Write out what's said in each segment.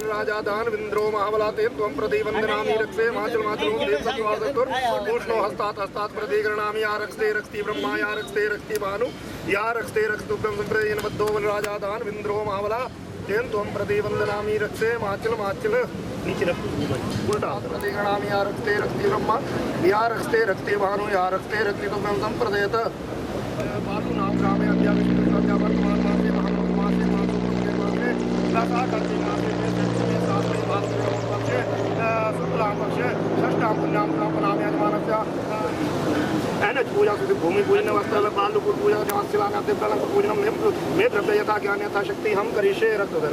राजा दान विंद्रो महाबलाते त्वं प्रति वंदनामि रक्षे माचल माचलो देव सत्वासतुर कृष्णो हस्तात् हस्तात् प्रति गृह्णामि या रक्षते रक्षति ब्रह्मा या रक्षते रक्षति भानु या रक्षते रक्षतुभ्यं संप्रदेन बद्धो राजा दान विंद्रो महाबला तेन त्वं प्रति वंदनामि रक्षे माचल माचल नीचे उल्टा प्रति गृह्णामि या रक्षते रक्षति ब्रह्मा या रक्षते रक्षति भानु या रक्षते रक्षतुभ्यं संप्रदेत पातु नाम ग्रामे अध्यात्मिक सत्या वर्तमान मासे महान मासे मासे मासे लता करते मासे षष्ठां पुण्यां प्रापणामि यजमानस्य पूजा भूमि पूजन वस्त्र बालुकुल पूजा देवास्थिलानां देवतानां पूजनं मे द्रव्य यथा ज्ञान यथा शक्ति हम करिष्ये रक्तधर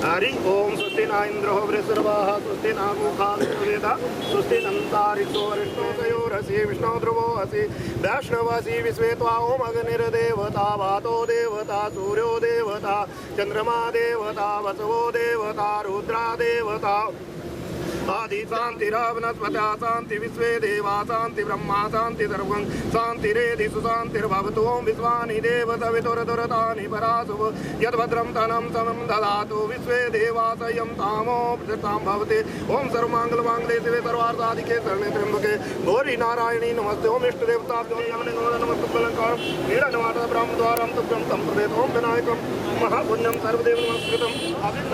हरि ओम स्वस्ति न इंद्रो वृषर्वाः स्वस्ति न मूषा विश्ववेदाः स्वस्ति नन्तारिक्षो वरिष्ठोदयोरसि विष्णो ध्रुवो असि वैष्णवसि विश्वे त्वा ओम अग्निर्देवता वातो देवता सूर्यो देवता चंद्रमा देवता वसवो देवता रुद्रा देवता आदि शांतिरावनस्पता शांति विश्वे देवा शांति ब्रह्मा शांति सर्वं शांतिरेधि सुशांतिर्भवतु ओम विश्वानि देव सवितुर्दुरतानि परासुव यद्भद्रं तनं समं ददातु विश्वे देवा संयं तामो प्रतिष्ठां भवति ओम सर्वमंगलमांगल्ये शिवे सर्वार्थसाधिके शरण्ये त्र्यंबके गौरी नारायणी नमस्ते ओम इष्ट देवताभ्यो नमस्ते नीलनिवास ब्रह्मद्वारं तुभ्यं संप्रदेत ओम विनायकं महापुण्यं सर्वदेव नमस्कृतं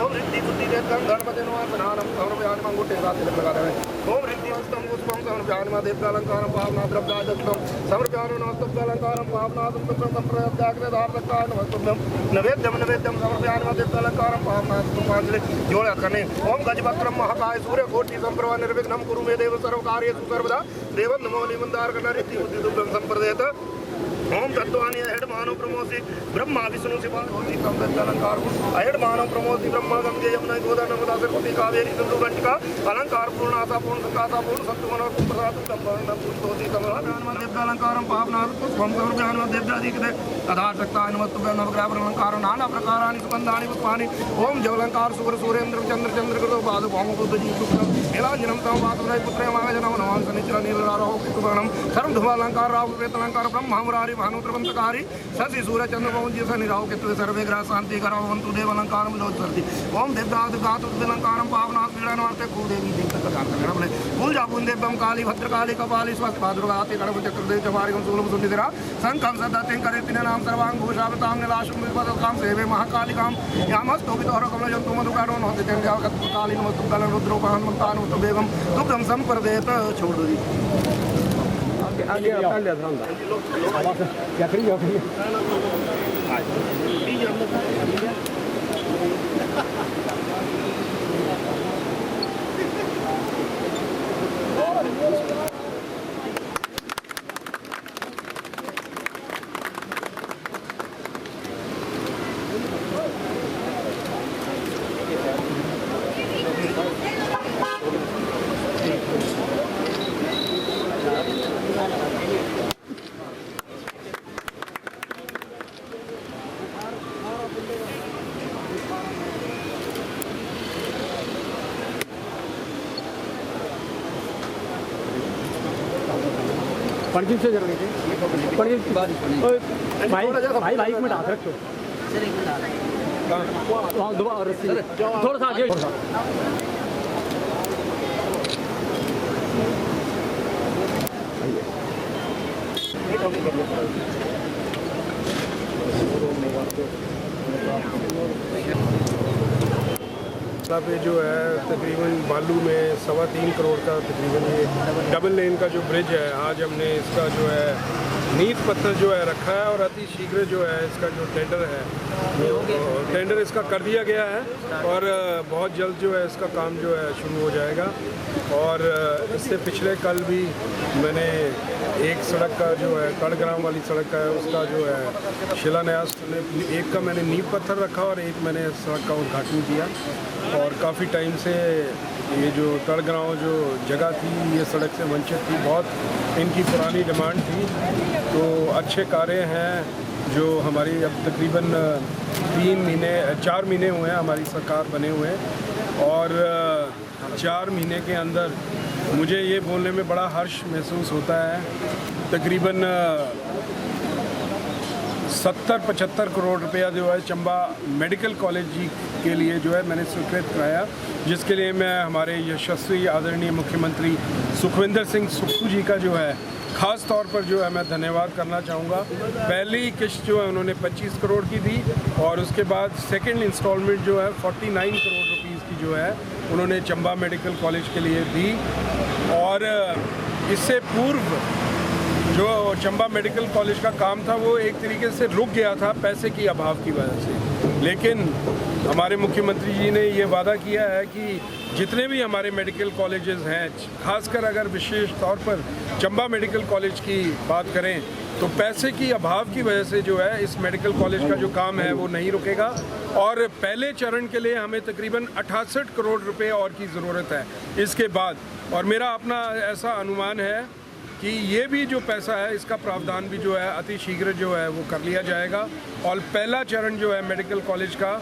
ओम रिद्धि बुद्धिदेवतं गणपति नमस्कारं सर्वयानि मंगुटे ओम रिद्धिवस्तं पुष्पं समर्पयामि देवतालंकारं पावना द्रव्याजक्तं समर्पयामि नमस्तुभ्यलंकारं पावनादं तुभ्यं संप्रदायग्रदार्थकाय नमस्तुभ्यं नैवेद्यं समर्पयामि देवतालंकारं पावना पुष्पांजलि जोड़ा करने ओम गजवक्त्रं महाकाय सूर्यकोटि संप्रभा निर्विघ्नं कुरु मे देव सर्वकार्येषु सर्वदा देवं नमो निमन्दारकर्णा रिद्धि बुद्धिदुभ्यं संप्रदेत ओम तत्वानि अहेड मानव प्रमोसी ब्रह्मा विष्णु शिवा गौरी अलंकार अहेड मानव प्रमोसी ब्रह्मा गंगे यमुना गोदा नर्मदा सरस्वती कावेरी सिंधु गंडिका अलंकार पूर्ण आशा पूर्ण सकाशा पूर्ण सत्वमन प्रसाद संपन्न पुष्पोति कमल अलंकारं पावनात् पुष्पं समर्पयामि देव्यादिकृते तथा शक्ताय नमस्तुभ्यं नवग्रह अलंकार नाना प्रकाराणि सुगंधानि पुष्पाणि ओम जवलंकार सुगर सूर्येन्द्र चंद्र चंद्रकृतो पाद भाम बुद्धि पुष्पं नीलांजनं तम वासुदेव पुत्रे महाजनं नमामि शनिचर नीलरारो कुकुवर्णं सर्व धुवालंकार राहु प्रेतलंकार ब्रह्मा मुरारी भानुत्रवंतकारी शशि सूर्य चंद्र पवन जी शनि राहु केतु सर्वे ग्रह शांति करवन्तु देव अलंकारं विलोचन्ति ओम देवदाद गातु अलंकारं पावनात् क्रीडनार्थे कुदेवी देवतकथार्थने पूजा पुण्यदेवं काली भद्रकाली कपाली स्वस्ति भाद्रगाति गणपति चक्रदेव चमारिकं शूलं सुनिधिरा शंखं सदतें करेतिने नाम सर्वांग भूषावतां निलाशं विपदकां सेवे महाकालिकां यामस्तु वितोरकमलजन्तु मधुकारो नोति तेंजागत काली नमस्तुभ्यं रुद्रोपाहं मंतानु बेगम तुभ्यं संप्रदेत छोड़ दी आगे आप कर लिया था क्या करिए पणजी से जरूरी थी पणजी भाई भाई भाई एक मिनट हाथ रखो सर एक मिनट वहाँ दोबारा रस्सी थोड़ा सा आगे पे जो है तकरीबन बालू में 3.25 करोड़ का तकरीबन ये डबल लेन का जो ब्रिज है, आज हमने इसका जो है नींव पत्थर जो है रखा है और अति शीघ्र जो है इसका जो टेंडर है टेंडर इसका कर दिया गया है और बहुत जल्द जो है इसका काम जो है शुरू हो जाएगा। और इससे पिछले कल भी मैंने एक सड़क का जो है कड़ग्राम वाली सड़क का है उसका जो है शिलान्यास, एक का मैंने नींव पत्थर रखा और एक मैंने सड़क का उद्घाटन किया। और काफ़ी टाइम से ये जो तड़गांव जो जगह थी ये सड़क से वंचित थी, बहुत इनकी पुरानी डिमांड थी। तो अच्छे कार्य हैं जो हमारी अब तकरीबन 4 महीने हुए हैं हमारी सरकार बने हुए और 4 महीने के अंदर मुझे ये बोलने में बड़ा हर्ष महसूस होता है। तकरीबन 70-75 करोड़ रुपया जो है चंबा मेडिकल कॉलेज जी के लिए जो है मैंने स्वीकृत कराया, जिसके लिए मैं हमारे यशस्वी आदरणीय मुख्यमंत्री सुखविंदर सिंह सुक्खू जी का जो है ख़ास तौर पर जो है मैं धन्यवाद करना चाहूँगा। पहली किश्त जो है उन्होंने 25 करोड़ की दी और उसके बाद सेकंड इंस्टॉलमेंट जो है 49 करोड़ रुपीस की जो है उन्होंने चंबा मेडिकल कॉलेज के लिए दी। और इससे पूर्व जो चंबा मेडिकल कॉलेज का काम था वो एक तरीके से रुक गया था पैसे की अभाव की वजह से, लेकिन हमारे मुख्यमंत्री जी ने ये वादा किया है कि जितने भी हमारे मेडिकल कॉलेजेस हैं, खासकर अगर विशेष तौर पर चंबा मेडिकल कॉलेज की बात करें तो पैसे की अभाव की वजह से जो है इस मेडिकल कॉलेज का जो काम है वो नहीं रुकेगा। और पहले चरण के लिए हमें तकरीबन 68 करोड़ रुपए और की ज़रूरत है इसके बाद, और मेरा अपना ऐसा अनुमान है कि ये भी जो पैसा है इसका प्रावधान भी जो है अति शीघ्र जो है वो कर लिया जाएगा। और पहला चरण जो है मेडिकल कॉलेज का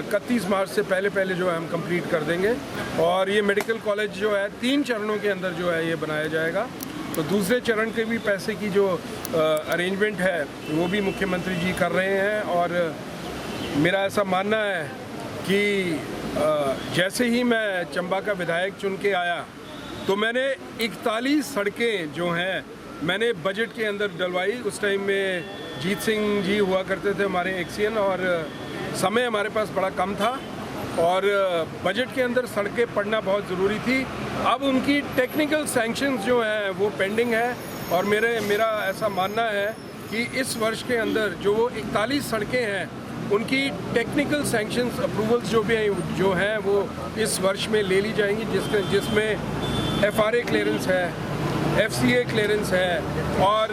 31 मार्च से पहले जो है हम कंप्लीट कर देंगे और ये मेडिकल कॉलेज जो है 3 चरणों के अंदर जो है ये बनाया जाएगा। तो दूसरे चरण के भी पैसे की जो अरेंजमेंट है वो भी मुख्यमंत्री जी कर रहे हैं। और मेरा ऐसा मानना है कि जैसे ही मैं चंबा का विधायक चुन के आया तो मैंने 41 सड़कें जो हैं मैंने बजट के अंदर डलवाई। उस टाइम में जीत सिंह जी हुआ करते थे हमारे एक्सियन और समय हमारे पास बड़ा कम था और बजट के अंदर सड़कें पड़ना बहुत ज़रूरी थी। अब उनकी टेक्निकल सैंक्शंस जो हैं वो पेंडिंग है और मेरा ऐसा मानना है कि इस वर्ष के अंदर जो 41 सड़कें हैं उनकी टेक्निकल सैंक्शंस अप्रूवल्स जो हैं वो इस वर्ष में ले ली जाएंगी, जिसमें FRA क्लियरेंस है, FCA क्लियरेंस है और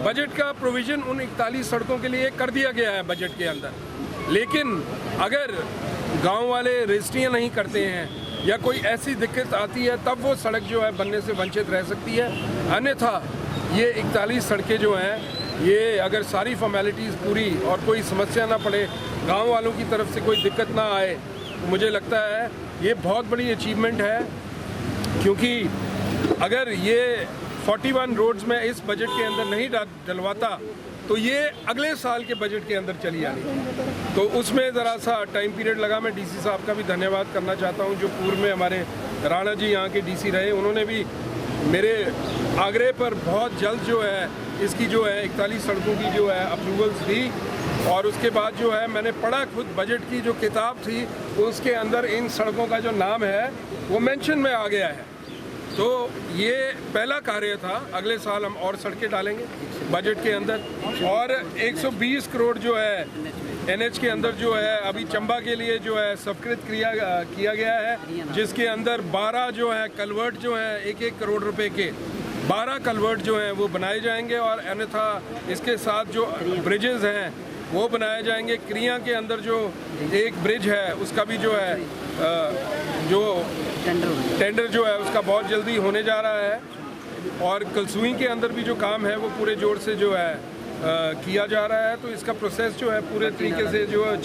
बजट का प्रोविज़न उन 41 सड़कों के लिए कर दिया गया है बजट के अंदर। लेकिन अगर गांव वाले रजिस्ट्रियाँ नहीं करते हैं या कोई ऐसी दिक्कत आती है तब वो सड़क जो है बनने से वंचित रह सकती है। अन्यथा ये 41 सड़कें जो हैं ये अगर सारी फॉर्मेलिटीज़ पूरी और कोई समस्या ना पड़े, गांव वालों की तरफ से कोई दिक्कत ना आए, तो मुझे लगता है ये बहुत बड़ी अचीवमेंट है। क्योंकि अगर ये 41 रोड्स में इस बजट के अंदर नहीं डलवाता तो ये अगले साल के बजट के अंदर चली आनी, तो उसमें ज़रा सा टाइम पीरियड लगा। मैं DC साहब का भी धन्यवाद करना चाहता हूँ जो पूर्व में हमारे राणा जी यहाँ के DC रहे, उन्होंने भी मेरे आग्रह पर बहुत जल्द जो है इसकी जो है 41 सड़कों की जो है अप्रूवल्स दी। और उसके बाद जो है मैंने पढ़ा खुद बजट की जो किताब थी उसके अंदर इन सड़कों का जो नाम है वो मेंशन में आ गया है। तो ये पहला कार्य था, अगले साल हम और सड़कें डालेंगे बजट के अंदर। और 120 करोड़ जो है NH के अंदर जो है अभी चंबा के लिए जो है स्वीकृत किया गया है, जिसके अंदर 12 जो है कलवर्ट जो है 1-1 करोड़ रुपए के 12 कलवर्ट जो हैं वो बनाए जाएंगे और अन्यथा इसके साथ जो ब्रिजेज़ हैं वो बनाए जाएंगे। क्रिया के अंदर जो एक ब्रिज है उसका भी जो है जो टेंडर जो है उसका बहुत जल्दी होने जा रहा है और कलसुई के अंदर भी जो काम है वो पूरे जोर से जो है किया जा रहा है। तो इसका प्रोसेस जो है पूरे तरीके से जो है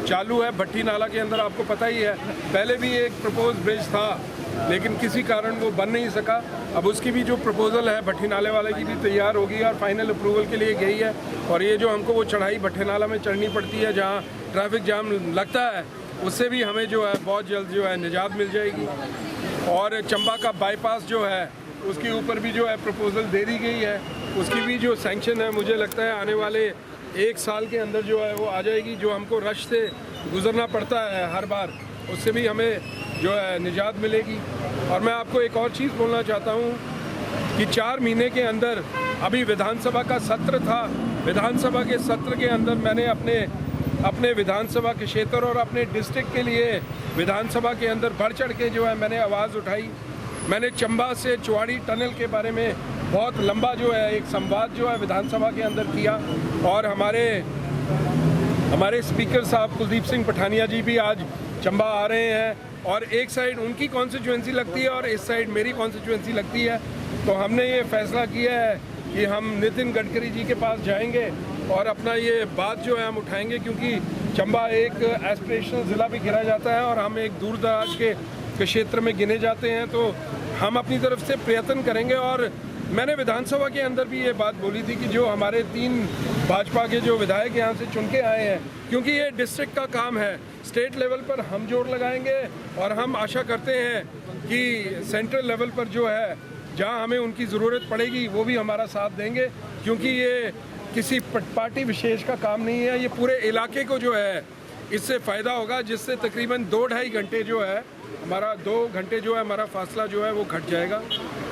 चालू है। भट्टी नाला के अंदर आपको पता ही है पहले भी एक प्रपोज ब्रिज था लेकिन किसी कारण वो बन नहीं सका। अब उसकी भी जो प्रपोजल है भट्टी नाले वाले की भी तैयार होगी और फाइनल अप्रूवल के लिए गई है। और ये जो हमको वो चढ़ाई भट्टी नाला में चढ़नी पड़ती है जहाँ ट्रैफिक जाम लगता है, उससे भी हमें जो है बहुत जल्द जो है निजात मिल जाएगी। और चंबा का बाईपास जो है उसके ऊपर भी जो है प्रपोजल दे दी गई है, उसकी भी जो सैंक्शन है मुझे लगता है आने वाले 1 साल के अंदर जो है वो आ जाएगी। जो हमको रश से गुजरना पड़ता है हर बार, उससे भी हमें जो है निजात मिलेगी। और मैं आपको एक और चीज़ बोलना चाहता हूँ कि 4 महीने के अंदर अभी विधानसभा का सत्र था, विधानसभा के सत्र के अंदर मैंने अपने विधानसभा के क्षेत्र और अपने डिस्ट्रिक्ट के लिए विधानसभा के अंदर बढ़ चढ़ के जो है मैंने आवाज़ उठाई। मैंने चंबा से चुवाड़ी टनल के बारे में बहुत लंबा जो है एक संवाद जो है विधानसभा के अंदर किया और हमारे स्पीकर साहब कुलदीप सिंह पठानिया जी भी आज चंबा आ रहे हैं और एक साइड उनकी कॉन्स्टिट्यूएंसी लगती है और इस साइड मेरी कॉन्स्टिट्यूएंसी लगती है। तो हमने ये फैसला किया है कि हम नितिन गडकरी जी के पास जाएंगे और अपना ये बात जो है हम उठाएंगे, क्योंकि चंबा एक एस्पिरेशनल ज़िला भी गिना जाता है और हम एक दूर दराज के क्षेत्र में गिने जाते हैं। तो हम अपनी तरफ से प्रयत्न करेंगे और मैंने विधानसभा के अंदर भी ये बात बोली थी कि जो हमारे 3 भाजपा के जो विधायक यहाँ से चुन के आए हैं, क्योंकि ये डिस्ट्रिक्ट का काम है, स्टेट लेवल पर हम जोर लगाएंगे और हम आशा करते हैं कि सेंट्रल लेवल पर जो है जहाँ हमें उनकी ज़रूरत पड़ेगी वो भी हमारा साथ देंगे, क्योंकि ये किसी पार्टी विशेष का काम नहीं है, ये पूरे इलाके को जो है इससे फ़ायदा होगा, जिससे तकरीबन 2-2.5 घंटे जो है हमारा 2 घंटे जो है हमारा फासला जो है वो घट जाएगा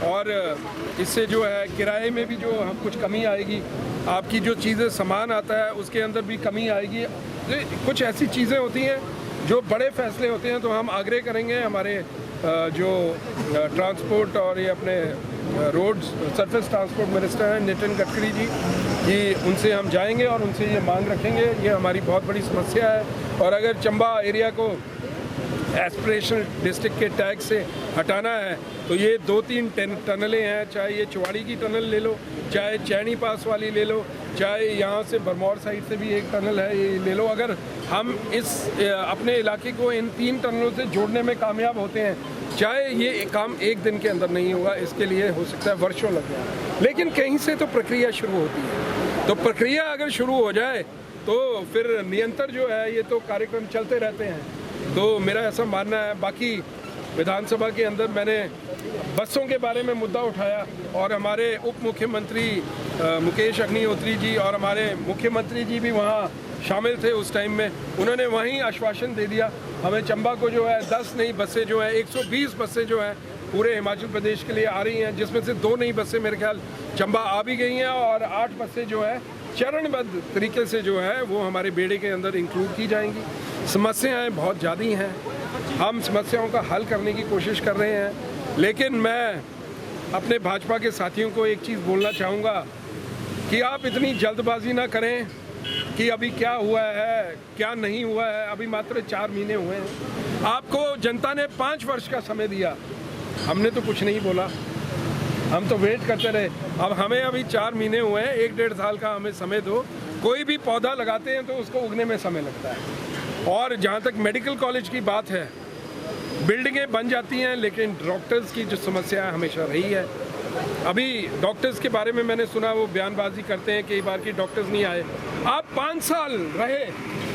और इससे जो है किराए में भी जो हम कुछ कमी आएगी, आपकी जो चीज़ें सामान आता है उसके अंदर भी कमी आएगी। कुछ ऐसी चीज़ें होती हैं जो बड़े फैसले होते हैं तो हम आग्रह करेंगे हमारे जो ट्रांसपोर्ट और ये अपने रोड सरफेस ट्रांसपोर्ट मिनिस्टर हैं नितिन गडकरी जी कि उनसे हम जाएंगे और उनसे ये मांग रखेंगे। ये हमारी बहुत बड़ी समस्या है और अगर चंबा एरिया को एस्पिरेशनल डिस्ट्रिक्ट के टैग से हटाना है तो ये 2-3 टनलें हैं, चाहे ये चुवाड़ी की टनल ले लो, चाहे चैनी पास वाली ले लो, चाहे यहाँ से बरमौर साइड से भी एक टनल है ये ले लो। अगर हम इस अपने इलाके को इन 3 टनलों से जोड़ने में कामयाब होते हैं, चाहे ये काम एक दिन के अंदर नहीं होगा, इसके लिए हो सकता है वर्षों लग जाए, लेकिन कहीं से तो प्रक्रिया शुरू होती है। तो प्रक्रिया अगर शुरू हो जाए तो फिर निरंतर जो है ये तो कार्यक्रम चलते रहते हैं। तो मेरा ऐसा मानना है। बाकी विधानसभा के अंदर मैंने बसों के बारे में मुद्दा उठाया और हमारे उप मुख्यमंत्री मुकेश अग्निहोत्री जी और हमारे मुख्यमंत्री जी भी वहाँ शामिल थे उस टाइम में। उन्होंने वहीं आश्वासन दे दिया हमें चंबा को जो है 10 नई बसें जो है 120 बसें जो हैं पूरे हिमाचल प्रदेश के लिए आ रही हैं, जिसमें से 2 नई बसें मेरे ख्याल चंबा आ भी गई हैं और 8 बसें जो है चरणबद्ध तरीके से जो है वो हमारे बेड़े के अंदर इंक्लूड की जाएंगी। समस्याएं बहुत ज़्यादा हैं, हम समस्याओं का हल करने की कोशिश कर रहे हैं, लेकिन मैं अपने भाजपा के साथियों को एक चीज़ बोलना चाहूँगा कि आप इतनी जल्दबाजी ना करें कि अभी क्या हुआ है क्या नहीं हुआ है। अभी मात्र 4 महीने हुए हैं, आपको जनता ने 5 वर्ष का समय दिया, हमने तो कुछ नहीं बोला, हम तो वेट करते रहे। अब हमें अभी 4 महीने हुए हैं, 1-1.5 साल का हमें समय दो। कोई भी पौधा लगाते हैं तो उसको उगने में समय लगता है। और जहाँ तक मेडिकल कॉलेज की बात है, बिल्डिंगें बन जाती हैं लेकिन डॉक्टर्स की जो समस्या हमेशा रही है। अभी डॉक्टर्स के बारे में मैंने सुना वो बयानबाजी करते हैं कई बार कि डॉक्टर्स नहीं आए। आप 5 साल रहे,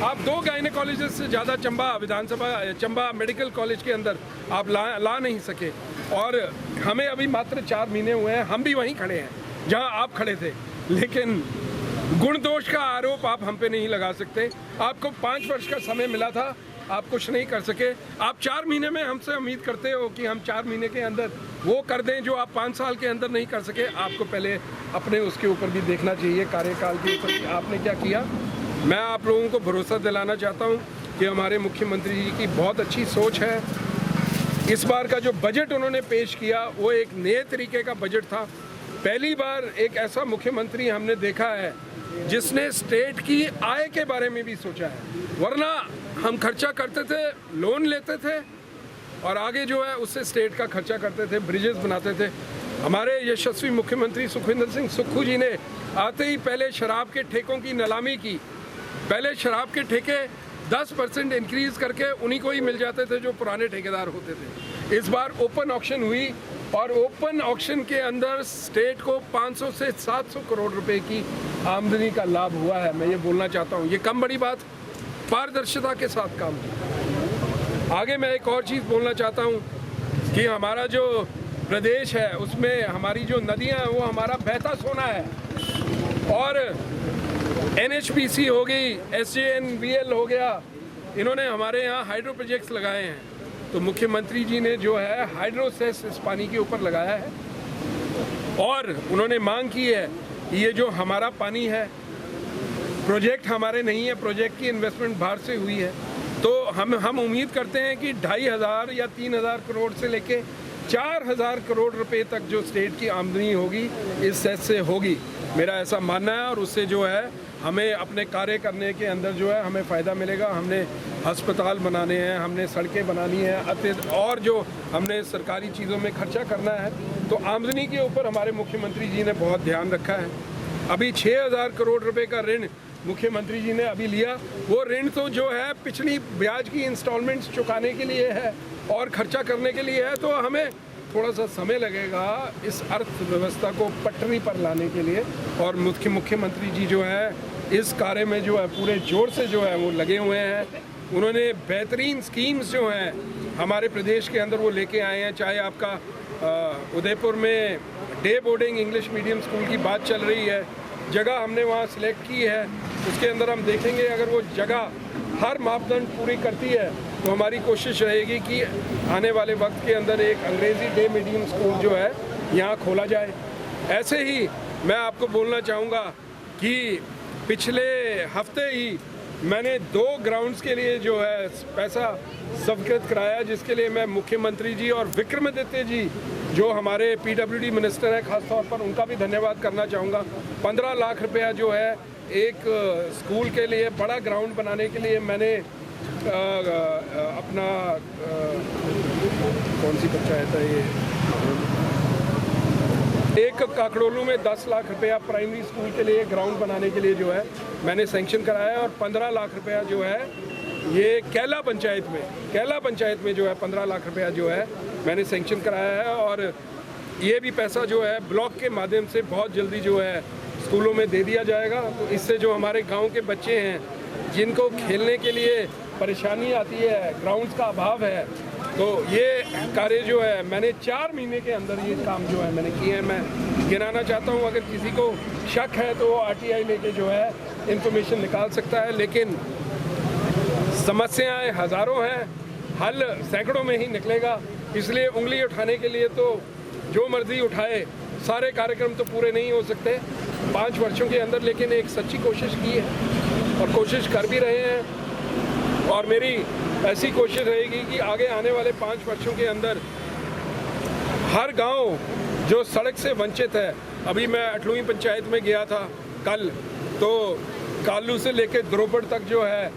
आप 2 गायनेकोलॉजिस्ट से ज़्यादा चंबा मेडिकल कॉलेज के अंदर आप ला नहीं सके और हमें अभी मात्र 4 महीने हुए हैं, हम भी वहीं खड़े हैं जहां आप खड़े थे। लेकिन गुण दोष का आरोप आप हम पे नहीं लगा सकते। आपको 5 वर्ष का समय मिला था, आप कुछ नहीं कर सके। आप 4 महीने में हमसे उम्मीद करते हो कि हम 4 महीने के अंदर वो कर दें जो आप 5 साल के अंदर नहीं कर सके। आपको पहले अपने उसके ऊपर भी देखना चाहिए, कार्यकाल के ऊपर कि आपने क्या किया। मैं आप लोगों को भरोसा दिलाना चाहता हूँ कि हमारे मुख्यमंत्री जी की बहुत अच्छी सोच है। इस बार का जो बजट उन्होंने पेश किया वो एक नए तरीके का बजट था। पहली बार एक ऐसा मुख्यमंत्री हमने देखा है जिसने स्टेट की आय के बारे में भी सोचा है। वरना हम खर्चा करते थे, लोन लेते थे और आगे जो है उससे स्टेट का खर्चा करते थे, ब्रिजेस बनाते थे। हमारे यशस्वी मुख्यमंत्री सुखविंदर सिंह सुक्खू जी ने आते ही पहले शराब के ठेकों की नीलामी की। पहले शराब के ठेके 10% इंक्रीज करके उन्हीं को ही मिल जाते थे जो पुराने ठेकेदार होते थे। इस बार ओपन ऑक्शन हुई और ओपन ऑक्शन के अंदर स्टेट को 500 से 700 करोड़ रुपए की आमदनी का लाभ हुआ है। मैं ये बोलना चाहता हूँ, ये कम बड़ी बात, पारदर्शिता के साथ काम किया। आगे मैं एक और चीज़ बोलना चाहता हूँ कि हमारा जो प्रदेश है उसमें हमारी जो नदियाँ हैं वो हमारा बहता सोना है और NHPC हो गई, SJNVL हो गया, इन्होंने हमारे यहाँ हाइड्रो प्रोजेक्ट्स लगाए हैं। तो मुख्यमंत्री जी ने जो है हाइड्रो सेस इस पानी के ऊपर लगाया है और उन्होंने मांग की है कि ये जो हमारा पानी है, प्रोजेक्ट हमारे नहीं है, प्रोजेक्ट की इन्वेस्टमेंट बाहर से हुई है। तो हम उम्मीद करते हैं कि 2500 या 3000 करोड़ से लेके 4000 करोड़ रुपए तक जो स्टेट की आमदनी होगी इस सेस से होगी। मेरा ऐसा मानना है और उससे जो है हमें अपने कार्य करने के अंदर जो है हमें फ़ायदा मिलेगा। हमने अस्पताल बनाने हैं, हमने सड़कें बनानी हैं और जो हमने सरकारी चीज़ों में खर्चा करना है। तो आमदनी के ऊपर हमारे मुख्यमंत्री जी ने बहुत ध्यान रखा है। अभी 6000 करोड़ रुपए का ऋण मुख्यमंत्री जी ने अभी लिया। वो ऋण तो जो है पिछली ब्याज की इंस्टॉलमेंट्स चुकाने के लिए है और खर्चा करने के लिए है। तो हमें थोड़ा सा समय लगेगा इस अर्थव्यवस्था को पटरी पर लाने के लिए, और मुख्यमंत्री जी जो है इस कार्य में जो है पूरे जोर से जो है वो लगे हुए हैं। उन्होंने बेहतरीन स्कीम्स जो हैं हमारे प्रदेश के अंदर वो लेके आए हैं। चाहे आपका उदयपुर में day boarding English medium school की बात चल रही है, जगह हमने वहाँ सिलेक्ट की है, उसके अंदर हम देखेंगे अगर वो जगह हर मापदंड पूरी करती है तो हमारी कोशिश रहेगी कि आने वाले वक्त के अंदर एक अंग्रेज़ी डे मीडियम स्कूल जो है यहाँ खोला जाए। ऐसे ही मैं आपको बोलना चाहूँगा कि पिछले हफ्ते ही मैंने 2 ग्राउंड्स के लिए जो है पैसा स्वीकृत कराया, जिसके लिए मैं मुख्यमंत्री जी और विक्रमादित्य जी जो हमारे पीडब्ल्यूडी मिनिस्टर हैं खास तौर पर उनका भी धन्यवाद करना चाहूँगा। 15 लाख रुपया जो है एक स्कूल के लिए बड़ा ग्राउंड बनाने के लिए मैंने अपना कौन सी पंचायत है ये, एक काकड़ोलू में 10 लाख रुपया प्राइमरी स्कूल के लिए ग्राउंड बनाने के लिए जो है मैंने सैंक्शन कराया है, और 15 लाख रुपया जो है ये कैला पंचायत में जो है 15 लाख रुपया जो है मैंने सैंक्शन कराया है। और ये भी पैसा जो है ब्लॉक के माध्यम से बहुत जल्दी जो है स्कूलों में दे दिया जाएगा। तो इससे जो हमारे गांव के बच्चे हैं जिनको खेलने के लिए परेशानी आती है, ग्राउंड्स का अभाव है, तो ये कार्य जो है मैंने 4 महीने के अंदर ये काम जो है मैंने किए हैं। मैं गिनाना चाहता हूँ, अगर किसी को शक है तो वो RTI लेके जो है इंफॉर्मेशन निकाल सकता है, लेकिन समस्याएं हज़ारों हैं, हल सैकड़ों में ही निकलेगा। इसलिए उंगली उठाने के लिए तो जो मर्जी उठाए, सारे कार्यक्रम तो पूरे नहीं हो सकते 5 वर्षों के अंदर, लेकिन एक सच्ची कोशिश की है और कोशिश कर भी रहे हैं। और मेरी ऐसी कोशिश रहेगी कि आगे आने वाले 5 वर्षों के अंदर हर गांव जो सड़क से वंचित है, अभी मैं अठलुई पंचायत में गया था कल, तो कालू से लेकर द्रोपड़ तक जो है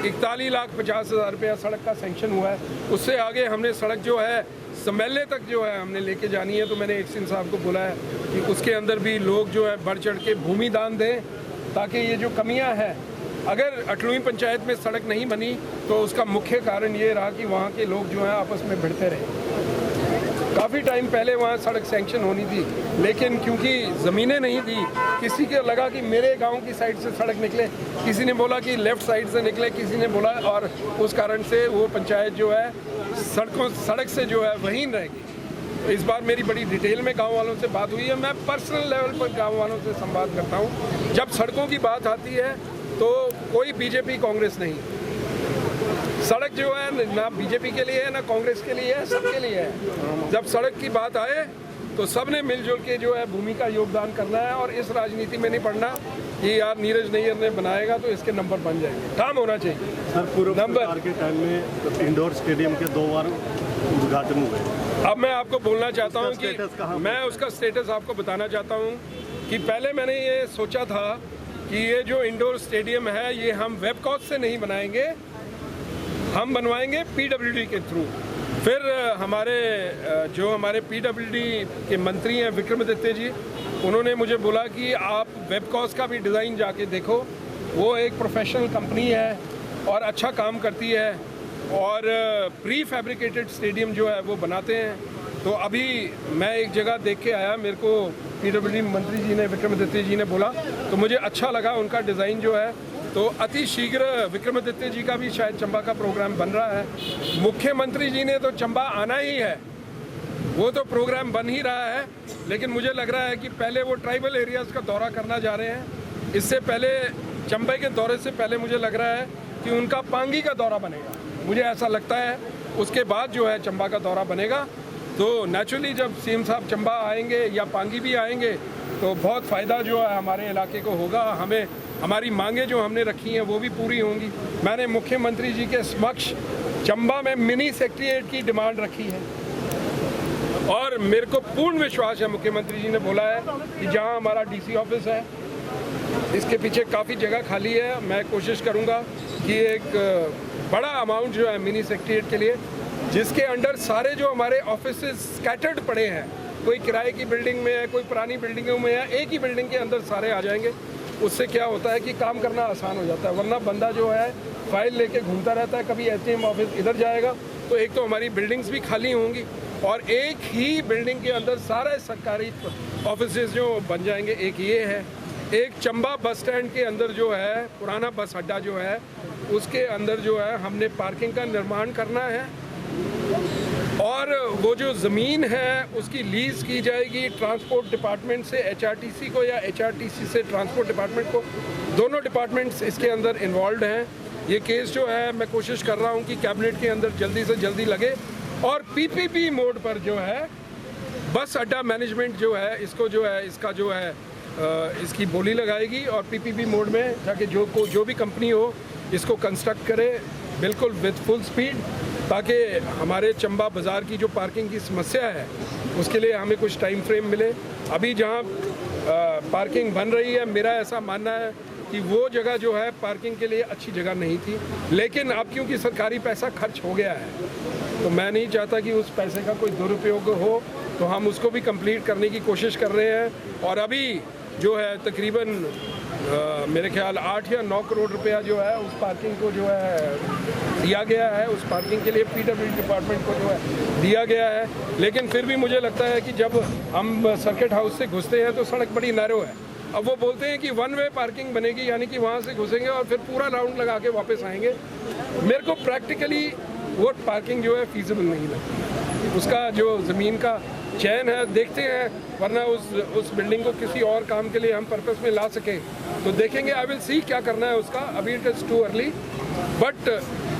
41,50,000 रुपया सड़क का सैंक्शन हुआ है। उससे आगे हमने सड़क जो है समैले तक जो है हमने लेके जानी है। तो मैंने एक्सिन साहब को बोला है कि उसके अंदर भी लोग जो है बढ़ चढ़ के भूमि दान दें, ताकि ये जो कमियां हैं, अगर अठलुई पंचायत में सड़क नहीं बनी तो उसका मुख्य कारण ये रहा कि वहाँ के लोग जो हैं आपस में भिड़ते रहे। काफ़ी टाइम पहले वहाँ सड़क सैंक्शन होनी थी, लेकिन क्योंकि ज़मीनें नहीं थी, किसी को लगा कि मेरे गांव की साइड से सड़क निकले, किसी ने बोला कि लेफ़्ट साइड से निकले, किसी ने बोला, और उस कारण से वो पंचायत जो है सड़क से जो है वहीं रहेगी। तो इस बार मेरी बड़ी डिटेल में गांव वालों से बात हुई है। मैं पर्सनल लेवल पर गांव वालों से संवाद करता हूं। जब सड़कों की बात आती है तो कोई बीजेपी कांग्रेस नहीं, सड़क जो है ना बीजेपी के लिए है ना कांग्रेस के लिए है, सबके लिए है। जब सड़क की बात आए तो सब ने मिलजुल के जो है भूमि का योगदान करना है, और इस राजनीति में नहीं पड़ना कि यार नीरज नैयर ने बनाएगा तो इसके नंबर बन जाएंगे। काम होना चाहिए। सर, पूर्व सरकार के टाइम में इंडोर स्टेडियम के 2 बार उद्घाटन हुए। अब मैं आपको बोलना चाहता हूँ कि मैं उसका स्टेटस आपको बताना चाहता हूँ कि पहले मैंने ये सोचा था कि ये जो इंडोर स्टेडियम है ये हम वेब कॉस्ट से नहीं बनाएंगे, हम बनवाएंगे पीडब्ल्यूडी के थ्रू। फिर हमारे पीडब्ल्यूडी के मंत्री हैं विक्रमादित्य जी, उन्होंने मुझे बोला कि आप वेबकॉस का भी डिज़ाइन जाके देखो, वो एक प्रोफेशनल कंपनी है और अच्छा काम करती है, और प्री फैब्रिकेटेड स्टेडियम जो है वो बनाते हैं। तो अभी मैं एक जगह देख के आया, मेरे को पीडब्ल्यूडी मंत्री जी ने, विक्रमादित्य जी ने बोला, तो मुझे अच्छा लगा उनका डिज़ाइन जो है। तो अति शीघ्र विक्रमादित्य जी का भी शायद चंबा का प्रोग्राम बन रहा है। मुख्यमंत्री जी ने तो चंबा आना ही है, वो तो प्रोग्राम बन ही रहा है, लेकिन मुझे लग रहा है कि पहले वो ट्राइबल एरियाज़ का दौरा करना जा रहे हैं। इससे पहले चंबा के दौरे से पहले मुझे लग रहा है कि उनका पांगी का दौरा बनेगा, मुझे ऐसा लगता है। उसके बाद जो है चंबा का दौरा बनेगा। तो नेचुरली जब सीएम साहब चंबा आएंगे या पांगी भी आएंगे तो बहुत फ़ायदा जो है हमारे इलाके को होगा। हमें हमारी मांगे जो हमने रखी हैं वो भी पूरी होंगी। मैंने मुख्यमंत्री जी के समक्ष चंबा में मिनी सेक्रेटेरिएट की डिमांड रखी है, और मेरे को पूर्ण विश्वास है, मुख्यमंत्री जी ने बोला है कि जहां हमारा डीसी ऑफिस है इसके पीछे काफ़ी जगह खाली है, मैं कोशिश करूंगा कि एक बड़ा अमाउंट जो है मिनी सेक्रेटेरिएट के लिए, जिसके अंडर सारे जो हमारे ऑफिस स्कैटर्ड पड़े हैं, कोई किराए की बिल्डिंग में है, कोई पुरानी बिल्डिंगों में है, एक ही बिल्डिंग के अंदर सारे आ जाएंगे। उससे क्या होता है कि काम करना आसान हो जाता है, वरना बंदा जो है फाइल लेके घूमता रहता है, कभी एसडीएम ऑफिस इधर जाएगा, तो एक तो हमारी बिल्डिंग्स भी खाली होंगी और एक ही बिल्डिंग के अंदर सारे सरकारी ऑफिसेज जो बन जाएंगे। एक ये है, एक चंबा बस स्टैंड के अंदर जो है पुराना बस अड्डा जो है उसके अंदर जो है हमने पार्किंग का निर्माण करना है और वो जो ज़मीन है उसकी लीज़ की जाएगी ट्रांसपोर्ट डिपार्टमेंट से एचआरटीसी को या एचआरटीसी से ट्रांसपोर्ट डिपार्टमेंट को। दोनों डिपार्टमेंट्स इसके अंदर इन्वॉल्व हैं। ये केस जो है मैं कोशिश कर रहा हूँ कि कैबिनेट के अंदर जल्दी से जल्दी लगे और पीपीपी मोड पर जो है बस अड्डा मैनेजमेंट जो है इसको जो है इसका जो है इसकी बोली लगाएगी और पीपीपी मोड में जाके जो भी कंपनी हो इसको कंस्ट्रक्ट करे बिल्कुल विद फुल स्पीड, ताकि हमारे चंबा बाज़ार की जो पार्किंग की समस्या है उसके लिए हमें कुछ टाइम फ्रेम मिले। अभी जहाँ पार्किंग बन रही है मेरा ऐसा मानना है कि वो जगह जो है पार्किंग के लिए अच्छी जगह नहीं थी, लेकिन अब क्योंकि सरकारी पैसा खर्च हो गया है तो मैं नहीं चाहता कि उस पैसे का कोई दुरुपयोग हो, तो हम उसको भी कंप्लीट करने की कोशिश कर रहे हैं। और अभी जो है तकरीबन मेरे ख्याल 8 या 9 करोड़ रुपया जो है उस पार्किंग को जो है दिया गया है, उस पार्किंग के लिए पीडब्ल्यूडी डिपार्टमेंट को जो है दिया गया है। लेकिन फिर भी मुझे लगता है कि जब हम सर्किट हाउस से घुसते हैं तो सड़क बड़ी नैरो है। अब वो बोलते हैं कि 1 वे पार्किंग बनेगी, यानी कि वहाँ से घुसेंगे और फिर पूरा राउंड लगा के वापस आएंगे। मेरे को प्रैक्टिकली वो पार्किंग जो है फीजिबल नहीं लगती। उसका जो ज़मीन का चयन है देखते हैं, वरना उस बिल्डिंग को किसी और काम के लिए हम पर्पस में ला सकें तो देखेंगे। आई विल सी क्या करना है उसका, अभी it is too early, but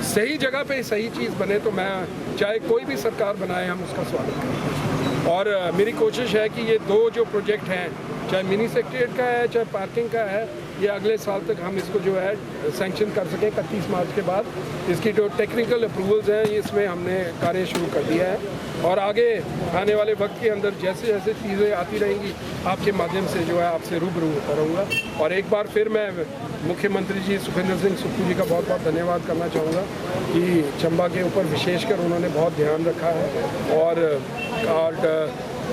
सही जगह पे सही चीज़ बने तो मैं चाहे कोई भी सरकार बनाए हम उसका स्वागत करें। और मेरी कोशिश है कि ये 2 जो प्रोजेक्ट हैं, चाहे मिनी सेक्रेटरीट का है चाहे पार्किंग का है, ये अगले साल तक हम इसको जो है सैंक्शन कर सकें। 31 मार्च के बाद इसकी जो टेक्निकल अप्रूवल्स हैं इसमें हमने कार्य शुरू कर दिया है और आगे आने वाले वक्त के अंदर जैसे जैसे चीज़ें आती रहेंगी आपके माध्यम से जो है आपसे रूबरू होता रहूँगा। और एक बार फिर मैं मुख्यमंत्री जी सुखविंदर सिंह सुक्खू जी का बहुत बहुत धन्यवाद करना चाहूँगा कि चंबा के ऊपर विशेषकर उन्होंने बहुत ध्यान रखा है। और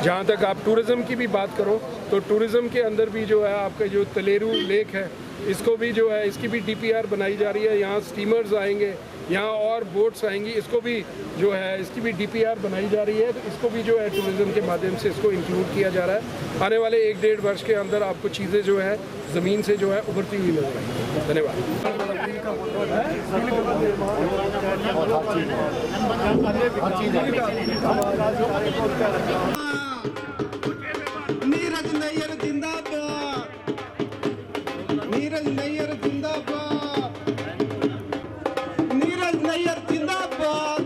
जहाँ तक आप टूरिज़्म की भी बात करो तो टूरिज़्म के अंदर भी जो है आपका जो तलेरू लेक है इसको भी जो है इसकी भी डीपीआर बनाई जा रही है। यहाँ स्टीमर्स आएंगे, यहाँ और बोट्स आएंगी, इसको भी जो है इसकी भी डीपीआर बनाई जा रही है, तो इसको भी जो है टूरिज़्म के माध्यम से इसको इंक्लूड किया जा रहा है। आने वाले 1-1.5 वर्ष के अंदर आपको चीज़ें जो है ज़मीन से जो है उभरती हुई नजर आएंगी। धन्यवाद। नीरज नैयर जिंदाबाद, नीरज नैयर जिंदाबाद, नीरज नैयर जिंदाबाद,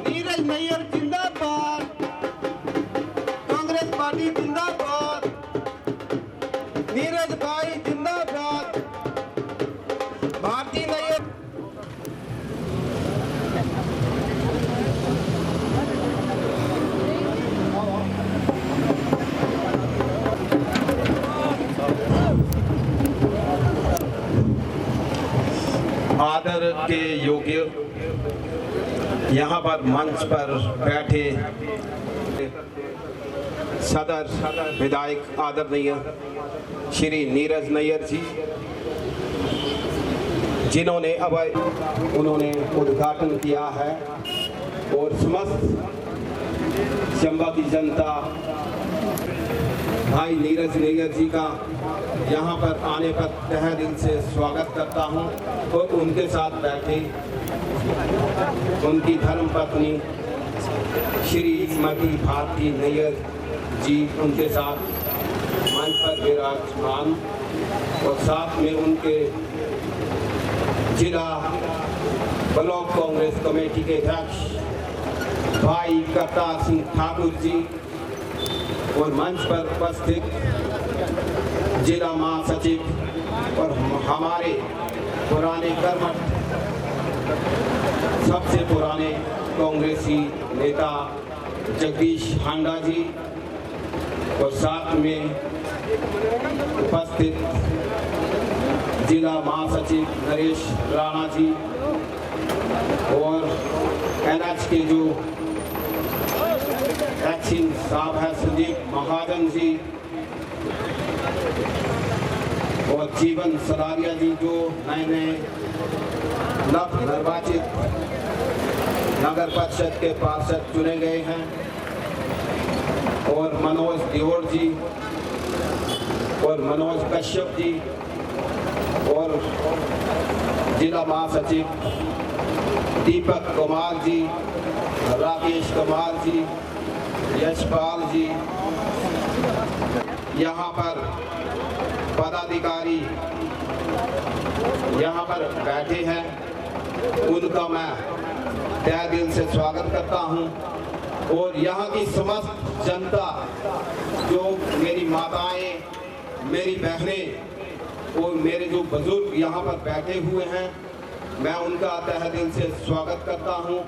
नीरज नैयर जिंदाबाद, कांग्रेस पार्टी जिंदाबाद, नीरज भाई जिंदाबाद, भारतीय नैयर। आदर के योग्य यहाँ पर मंच पर बैठे सदर विधायक आदरणीय श्री नीरज नैयर जी, जिन्होंने अब उन्होंने उद्घाटन किया है और समस्त चंबा की जनता भाई नीरज नैयर जी का यहाँ पर आने पर तहे दिल से स्वागत करता हूँ। और उनके साथ बैठे उनकी धर्मपत्नी श्रीमती भारती नैयर जी उनके साथ मंच पर विराजमान और साथ में उनके जिला ब्लॉक कांग्रेस कमेटी के अध्यक्ष भाई करतार सिंह ठाकुर जी और मंच पर उपस्थित जिला महासचिव और हमारे पुराने कर्मठ सबसे पुराने कांग्रेसी नेता जगदीश हांडा जी और साथ में उपस्थित जिला महासचिव नरेश राणा जी और एनएच के जो एक्सिन साहब है संदीप महाजन जी और जीवन सलारिया जी जो नए नए नव निर्वाचित नगर परिषद के पार्षद चुने गए हैं और मनोज देवड़ जी और मनोज कश्यप जी और जिला महासचिव दीपक कुमार जी, राकेश कुमार जी, यशपाल जी, यहाँ पर पदाधिकारी यहाँ पर बैठे हैं, उनका मैं तहे दिल से स्वागत करता हूँ। और यहाँ की समस्त जनता, जो मेरी माताएं, मेरी बहनें और मेरे जो बुजुर्ग यहाँ पर बैठे हुए हैं, मैं उनका तहे दिल से स्वागत करता हूँ।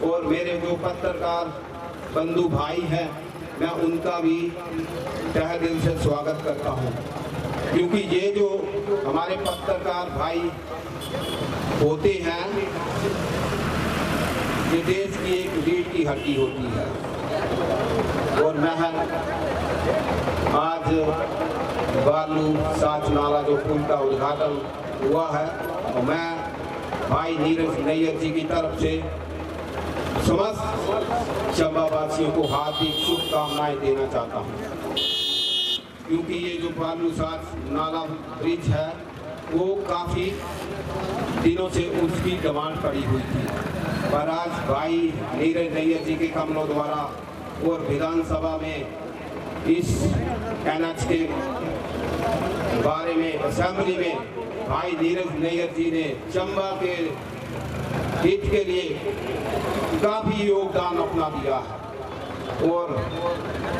और मेरे जो पत्रकार बंधु भाई हैं, मैं उनका भी तहे दिल से स्वागत करता हूँ, क्योंकि ये जो हमारे पत्रकार भाई होते हैं, ये देश की एक रीढ़ की हड्डी होती है। और मैं आज बालू साच नाला जो पुल का उद्घाटन हुआ है, और मैं भाई नीरज नैयर जी की तरफ से समस्त चंबा वासियों को हार्दिक शुभकामनाएं देना चाहता हूं, क्योंकि ये जो बालू साच नाला ब्रिज है वो काफ़ी दिनों से उसकी डिमांड पड़ी हुई थी, पर आज भाई नीरज नैयर जी के कमलों द्वारा और विधानसभा में इस NH के बारे में असेंबली में भाई नीरज नैयर जी ने चंबा के हित के लिए काफ़ी योगदान अपना दिया है। और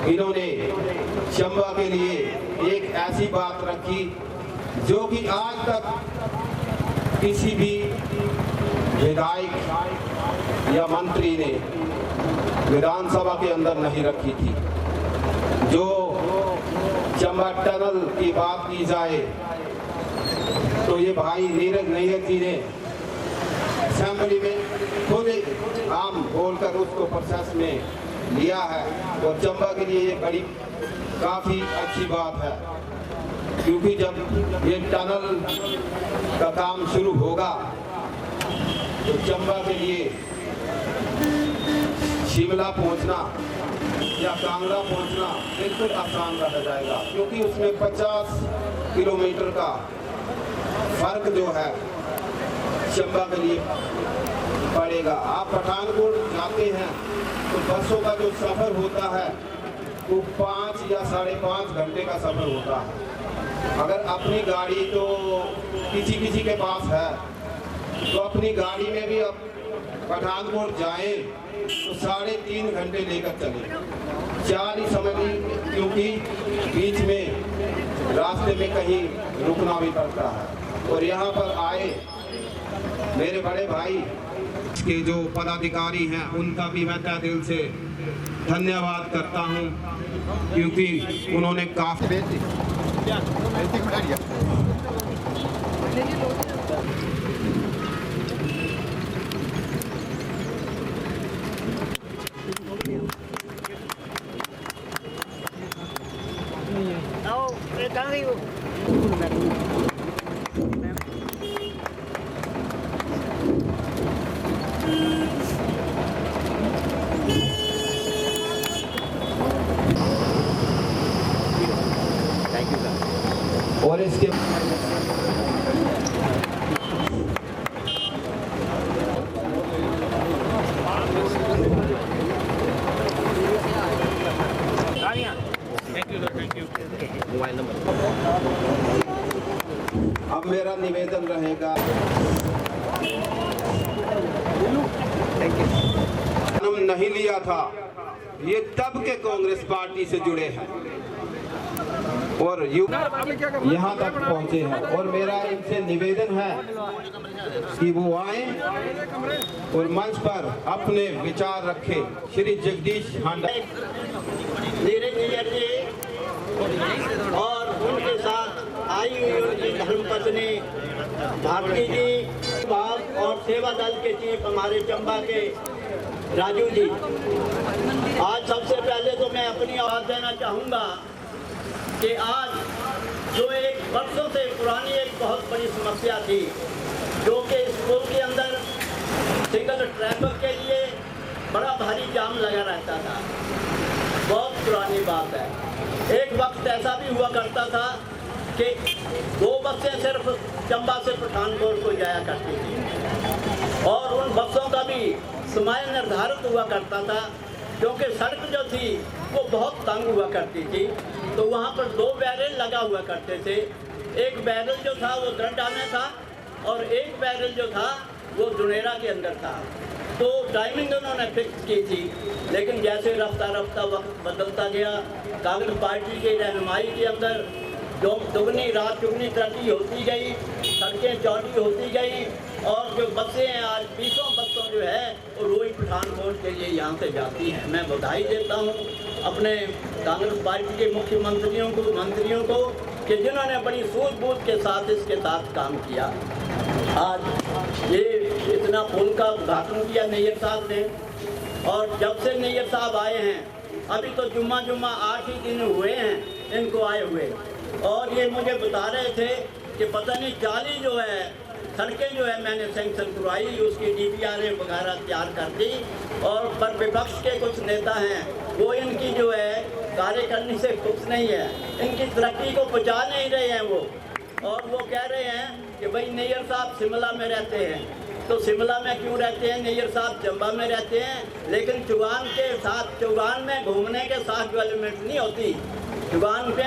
इन्होंने चंबा के लिए एक ऐसी बात रखी जो कि आज तक किसी भी विधायक या मंत्री ने विधानसभा के अंदर नहीं रखी थी। जो चंबा टनल की बात की जाए तो ये भाई नीरज नैयर जी ने असेंबली में खुद आम बोलकर उसको प्रोसेस में लिया है, और चंबा के लिए ये बड़ी काफ़ी अच्छी बात है, क्योंकि जब ये टनल का काम शुरू होगा तो चंबा के लिए शिमला पहुंचना या कांगड़ा पहुंचना बिल्कुल आसान रह जाएगा, क्योंकि उसमें 50 किलोमीटर का फर्क जो है चंबा के लिए पड़ेगा। आप पठानकोट जाते हैं तो बसों का जो सफ़र होता है वो 5 या 5.5 घंटे का सफ़र होता है। अगर अपनी गाड़ी तो किसी के पास है तो अपनी गाड़ी में भी अब पठानकोट जाएं तो 3.5 घंटे लेकर चलें, 4 ही समझ लीजिए, क्योंकि बीच में रास्ते में कहीं रुकना भी पड़ता है। और यहाँ पर आए मेरे बड़े भाई के जो पदाधिकारी हैं, उनका भी मैं तहे दिल से धन्यवाद करता हूं, क्योंकि उन्होंने काफ़ी और इसके अब मेरा निवेदन रहेगा, जन्म नहीं लिया था, ये तब के कांग्रेस पार्टी से जुड़े हैं और यहाँ तक पहुँचे हैं। और मेरा इनसे निवेदन है कि वो आए और मंच पर अपने विचार रखें। श्री जगदीश हांडा नीरज नैयर जी और उनके साथ आई हुई उनकी धर्मपत्नी भारती जी भाग और सेवा दल के चीफ हमारे चंबा के राजू जी। आज सबसे पहले तो मैं अपनी आवाज़ देना चाहूँगा कि आज जो एक वर्षों से पुरानी एक बहुत बड़ी समस्या थी, जो कि स्कूल के अंदर सिंगल ट्रैफिक के लिए बड़ा भारी जाम लगा रहता था। बहुत पुरानी बात है। एक वक्त ऐसा भी हुआ करता था कि 2 बसें सिर्फ चंबा से पठानकोट को जाया करती थी और उन बसों का भी समय निर्धारित हुआ करता था, क्योंकि सड़क जो थी वो बहुत तंग हुआ करती थी। तो वहाँ पर 2 बैरल लगा हुआ करते थे। एक बैरल जो था वो दरडा में था और एक बैरल जो था वो जुनेरा के अंदर था। तो टाइमिंग उन्होंने फिक्स की थी, लेकिन जैसे रफ्ता रफ्ता वक्त बदलता गया, कांग्रेस पार्टी की रहनुमाई के अंदर जो दुगनी रात चुगनी तरक्की होती गई, सड़कें चौड़ी होती गई और जो बसें हैं आज 20 बसों जो है वो रोज पठानकोट के लिए यहाँ से जाती हैं। मैं बधाई देता हूँ अपने कांग्रेस पार्टी के मुख्यमंत्रियों को, मंत्रियों को, कि जिन्होंने बड़ी सूझबूझ के साथ इसके साथ काम किया। आज ये इतना पुल का उद्घाटन किया नैयर साहब ने, और जब से नैयर साहब आए हैं अभी तो जुम्मा 8 ही दिन हुए हैं इनको आए हुए, और ये मुझे बता रहे थे कि पता नहीं 40 जो है सड़कें जो है मैंने सेंक्शन करवाई, उसकी DPRA वगैरह तैयार कर दी। और पर विपक्ष के कुछ नेता हैं वो इनकी जो है कार्य करने से खुश नहीं है, इनकी तरक्की को पहुँचा नहीं रहे हैं वो, और वो कह रहे हैं कि भाई नैयर साहब शिमला में रहते हैं, तो शिमला में क्यों रहते हैं, नैयर साहब चंबा में रहते हैं, लेकिन चुगान के साथ, चुगान में घूमने के साथ डेवलपमेंट नहीं होती, चुगान पे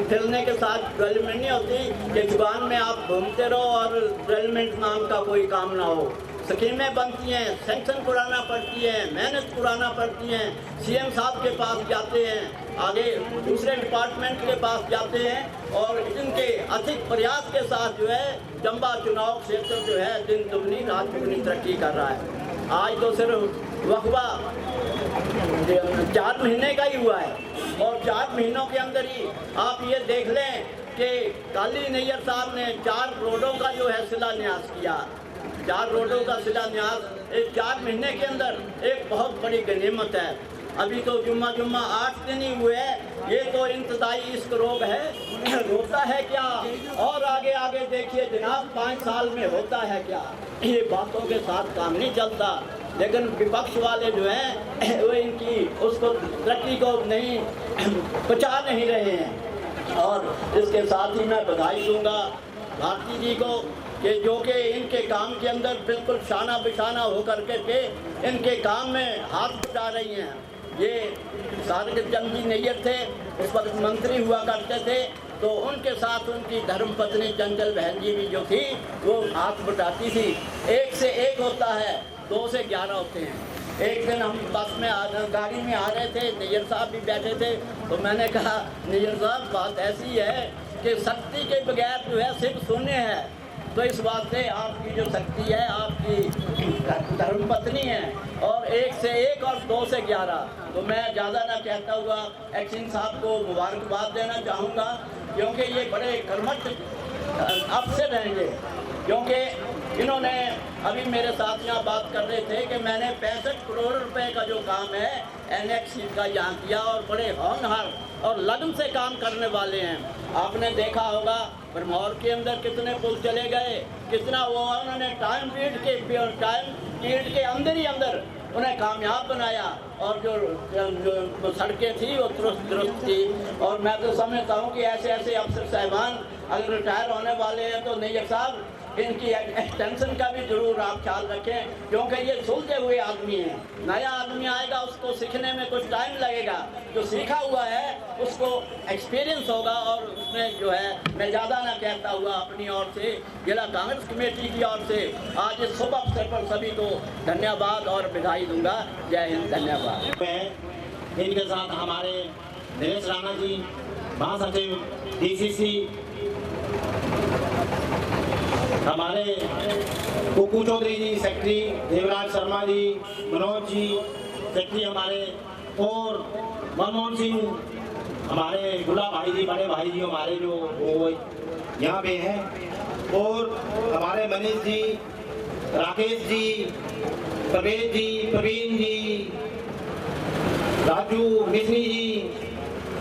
फिरने के साथ डेवलपमेंट नहीं होती कि चुगान में आप घूमते रहो और डेवलपमेंट नाम का कोई काम ना हो। स्कीमें बनती हैं, सेंक्शन पुराना पड़ती है, मेहनत पुराना पड़ती हैं, CM साहब के पास जाते हैं, आगे दूसरे डिपार्टमेंट के पास जाते हैं, और इनके अधिक प्रयास के साथ जो है चंबा चुनाव क्षेत्र जो है दिन दुगनी रात दुगनी तरक्की कर रहा है। आज तो सिर्फ वक्फा 4 महीने का ही हुआ है, और 4 महीनों के अंदर ही आप ये देख लें कि काली नैयर साहब ने 4 रोडों का जो है शिलान्यास किया। 4 रोडों का शिलान्यास एक 4 महीने के अंदर एक बहुत बड़ी गनीमत है। अभी तो जुम्मा 8 दिन ही हुए हैं, ये तो इंतदाई इश्क रोग है, होता है क्या, और आगे आगे देखिए जनाब 5 साल में होता है क्या। ये बातों के साथ काम नहीं चलता, लेकिन विपक्ष वाले जो हैं वो इनकी उसको तरक्की को नहीं पहुँचा नहीं रहे हैं। और इसके साथ ही मैं बधाई दूंगा भारती जी को कि जो कि इनके काम के अंदर बिल्कुल शाना बिशाना होकर के इनके काम में हाथ बटा रही हैं। ये सादक चंद जी नैयर थे, उस वक्त मंत्री हुआ करते थे, तो उनके साथ उनकी धर्मपत्नी चंचल बहन जी भी जो थी वो हाथ बटाती थी। 1 से 1 होता है, 2 से 11 होते हैं। एक दिन हम बस में गाड़ी में आ रहे थे, नैयर साहब भी बैठे थे, तो मैंने कहा नैयर साहब बात ऐसी है कि शक्ति के बगैर जो है सिर्फ शून्य है, तो इस बात से आपकी जो शक्ति है आपकी धर्मपत्नी है, और 1 से 1 और 2 से 11। तो मैं ज़्यादा ना कहता हुआ एक्शन साहब को मुबारकबाद देना चाहूँगा, क्योंकि ये बड़े कर्मठ अफसर रहेंगे, क्योंकि इन्होंने अभी मेरे साथ यहाँ बात कर रहे थे कि मैंने 65 करोड़ रुपए का जो काम है NX का यहाँ किया, और बड़े होनहार और लगन से काम करने वाले हैं। आपने देखा होगा भरमौर के अंदर कितने पुल चले गए, कितना वो उन्होंने टाइम पीरियड के अंदर ही अंदर उन्हें कामयाब बनाया, और जो सड़कें थी वो दुरुस्त थी। और मैं तो समझता हूँ कि ऐसे ऐसे अफसर साहिबान अगर रिटायर होने वाले हैं तो नैयर साहब इनकी एक्सटेंशन का भी जरूर आप ख्याल रखें, क्योंकि ये सुलझे हुए आदमी हैं। नया आदमी आएगा उसको सीखने में कुछ टाइम लगेगा, जो सीखा हुआ है उसको एक्सपीरियंस होगा, और उसमें जो है मैं ज़्यादा ना कहता हुआ अपनी ओर से जिला कांग्रेस कमेटी की ओर से आज इस शुभ अवसर पर सभी को धन्यवाद और बधाई दूंगा। जय हिंद, धन्यवाद। इनके साथ हमारे दिनेश राणा जी महासचिव DCC, हमारे कुकू चौधरी जी सेक्रेटरी, देवराज शर्मा जी, मनोज जी सेक्रेटरी हमारे, और मनमोहन सिंह हमारे, गुला भाई जी बड़े भाई जी हमारे जो वो यहाँ पे हैं, और हमारे मनीष जी, राकेश जी, प्रवेश जी, प्रवीण जी, राजू मिश्री जी,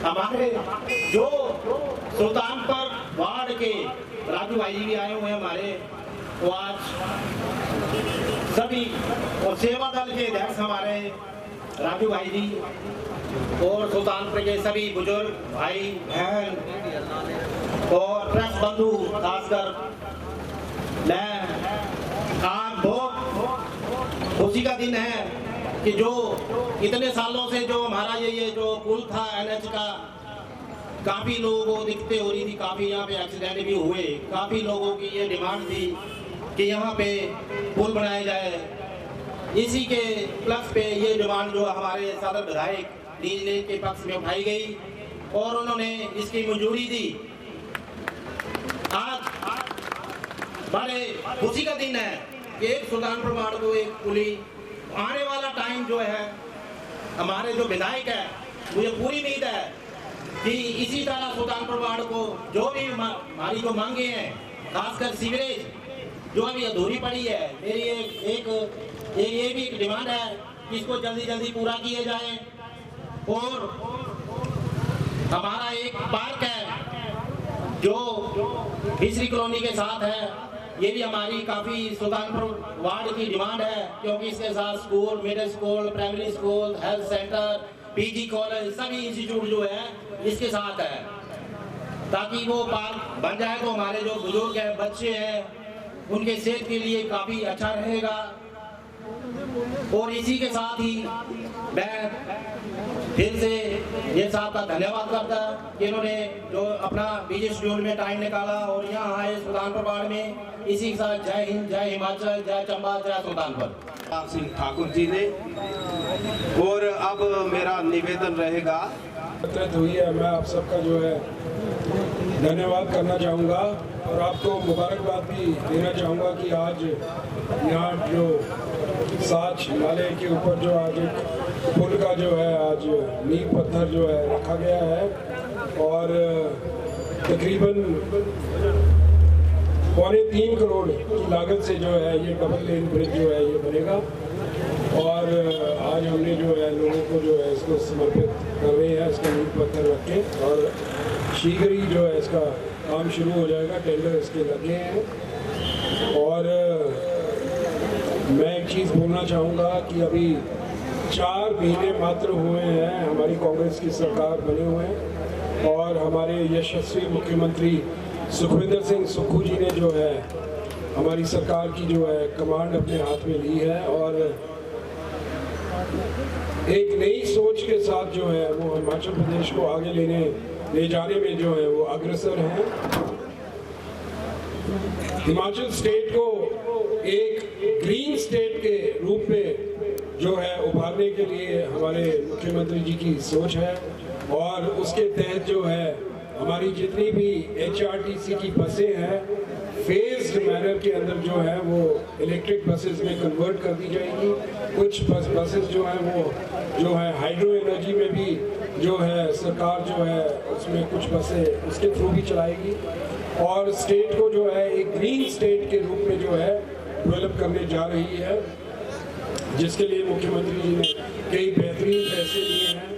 हमारे जो सुल्तानपुर वार्ड के राजू भाई जी भी आए हुए हैं हमारे, तो आज सभी, और सेवा दल के अध्यक्ष हमारे राजू भाई जी और सुल्तानपुर के सभी बुजुर्ग भाई बहन और प्रेस बंधु, खासकर मैं आज बहुत खुशी का दिन है कि जो इतने सालों से जो हमारा ये जो पुल था NH का, काफ़ी लोगों को दिक्कतें हो रही थी, काफ़ी यहाँ पे एक्सीडेंट भी हुए, काफ़ी लोगों की ये डिमांड थी कि यहाँ पे पुल बनाया जाए। इसी के प्लस पे ये डिमांड जो हमारे सदर विधायक नीजले के पक्ष में उठाई गई और उन्होंने इसकी मंजूरी दी। आज बड़े खुशी का दिन है कि एक सुल्तानपुर वार्ड को एक पुली, आने वाला टाइम जो है हमारे जो विधायक है, मुझे पूरी उम्मीद है कि इसी तरह सुल्तानपुर वार्ड को जो भी हमारी जो मांगे हैं, खासकर सीवरेज जो अभी अधूरी पड़ी है, मेरी ये भी एक डिमांड है कि इसको जल्दी जल्दी पूरा किया जाए। और हमारा एक पार्क है जो तीसरी कॉलोनी के साथ है, ये भी हमारी काफ़ी सुल्तानपुर वार्ड की डिमांड है, क्योंकि इसके साथ school, middle school, primary school, health centre, PG college, सभी इंस्टीट्यूट जो है इसके साथ है, ताकि वो पार्क बन जाए तो हमारे जो बुजुर्ग हैं, बच्चे हैं, उनके सेहत के लिए काफ़ी अच्छा रहेगा। और इसी के साथ ही मैं फिर से ये साहब का धन्यवाद करता कि इन्होंने जो अपना बिजी शेड्यूल में टाइम निकाला और यहाँ आए सुल्तानपुर वार्ड में। इसी के साथ जय हिंद, जय हिमाचल, जय चंबा, जय सुल्तानपुर। सिंह ठाकुर जी ने। और अब मेरा निवेदन रहेगा, हुई है, मैं आप सबका जो है धन्यवाद करना चाहूँगा और आपको मुबारकबाद भी देना चाहूँगा कि आज यहाँ जो साच नाले के ऊपर जो आज एक पुल का जो है आज नींव पत्थर जो है रखा गया है और तकरीबन 3.25 करोड़ की लागत से जो है ये डबल लेन ब्रिज जो है ये बनेगा। और आज हमने जो है लोगों को जो है इसको समर्पित कर रहे हैं, इसका नींव पत्थर रख के, और शीघ्र ही जो है इसका काम शुरू हो जाएगा, टेंडर इसके लगे हैं। और मैं एक चीज़ बोलना चाहूँगा कि अभी 4 महीने मात्र हुए हैं हमारी कांग्रेस की सरकार बने हुए हैं और हमारे यशस्वी मुख्यमंत्री सुखविंदर सिंह सुक्खू जी ने जो है हमारी सरकार की जो है कमांड अपने हाथ में ली है और एक नई सोच के साथ जो है वो हिमाचल प्रदेश को आगे ले जाने में जो है वो अग्रसर हैं। हिमाचल स्टेट को एक ग्रीन स्टेट के रूप में जो है उभारने के लिए हमारे मुख्यमंत्री जी की सोच है और उसके तहत जो है हमारी जितनी भी HRTC की बसें हैं फेज्ड मैनर के अंदर जो है वो इलेक्ट्रिक बसेस में कन्वर्ट कर दी जाएगी। कुछ बसेस जो है वो जो है हाइड्रो एनर्जी में भी जो है सरकार जो है उसमें कुछ बसें उसके थ्रू भी चलाएगी और स्टेट को जो है एक ग्रीन स्टेट के रूप में जो है डेवलप करने जा रही है, जिसके लिए मुख्यमंत्री जी ने कई बेहतरीन फैसले लिए हैं।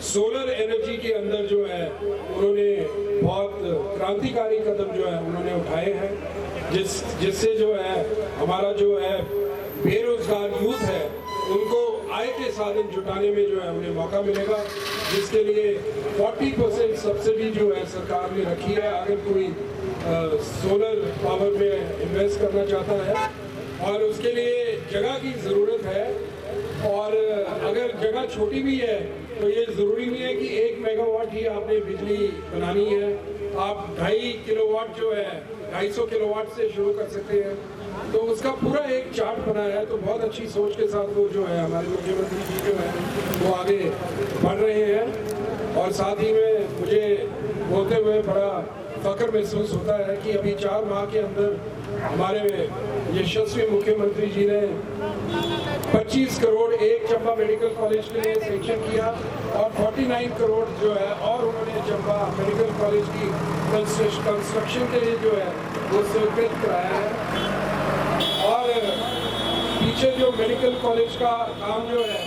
सोलर एनर्जी के अंदर जो है उन्होंने बहुत क्रांतिकारी कदम जो है उन्होंने उठाए हैं, जिससे जो है हमारा जो है बेरोजगार यूथ है उनको आय के साधन जुटाने में जो है उन्हें मौका मिलेगा, जिसके लिए 40% सब्सिडी जो है सरकार ने रखी है अगर कोई सोलर पावर में इन्वेस्ट करना चाहता है। और उसके लिए जगह की ज़रूरत है और अगर जगह छोटी भी है तो ये ज़रूरी नहीं है कि 1 मेगावाट ही आपने बिजली बनानी है, आप 2.5 किलोवाट जो है 250 किलोवाट से शुरू कर सकते हैं। तो उसका पूरा एक चार्ट बना है, तो बहुत अच्छी सोच के साथ वो जो है हमारे मुख्यमंत्री जी जो है वो आगे बढ़ रहे हैं। और साथ ही में मुझे बोलते हुए बड़ा फख्र महसूस होता है कि अभी 4 माह के अंदर हमारे यशस्वी मुख्यमंत्री जी ने 25 करोड़ एक चंबा मेडिकल कॉलेज के लिए सेंक्शन किया और 49 करोड़ जो है और उन्होंने चंबा मेडिकल कॉलेज की कंस्ट्रक्शन के लिए जो है वो स्वीकृत कराया है। और पीछे जो मेडिकल कॉलेज का काम जो है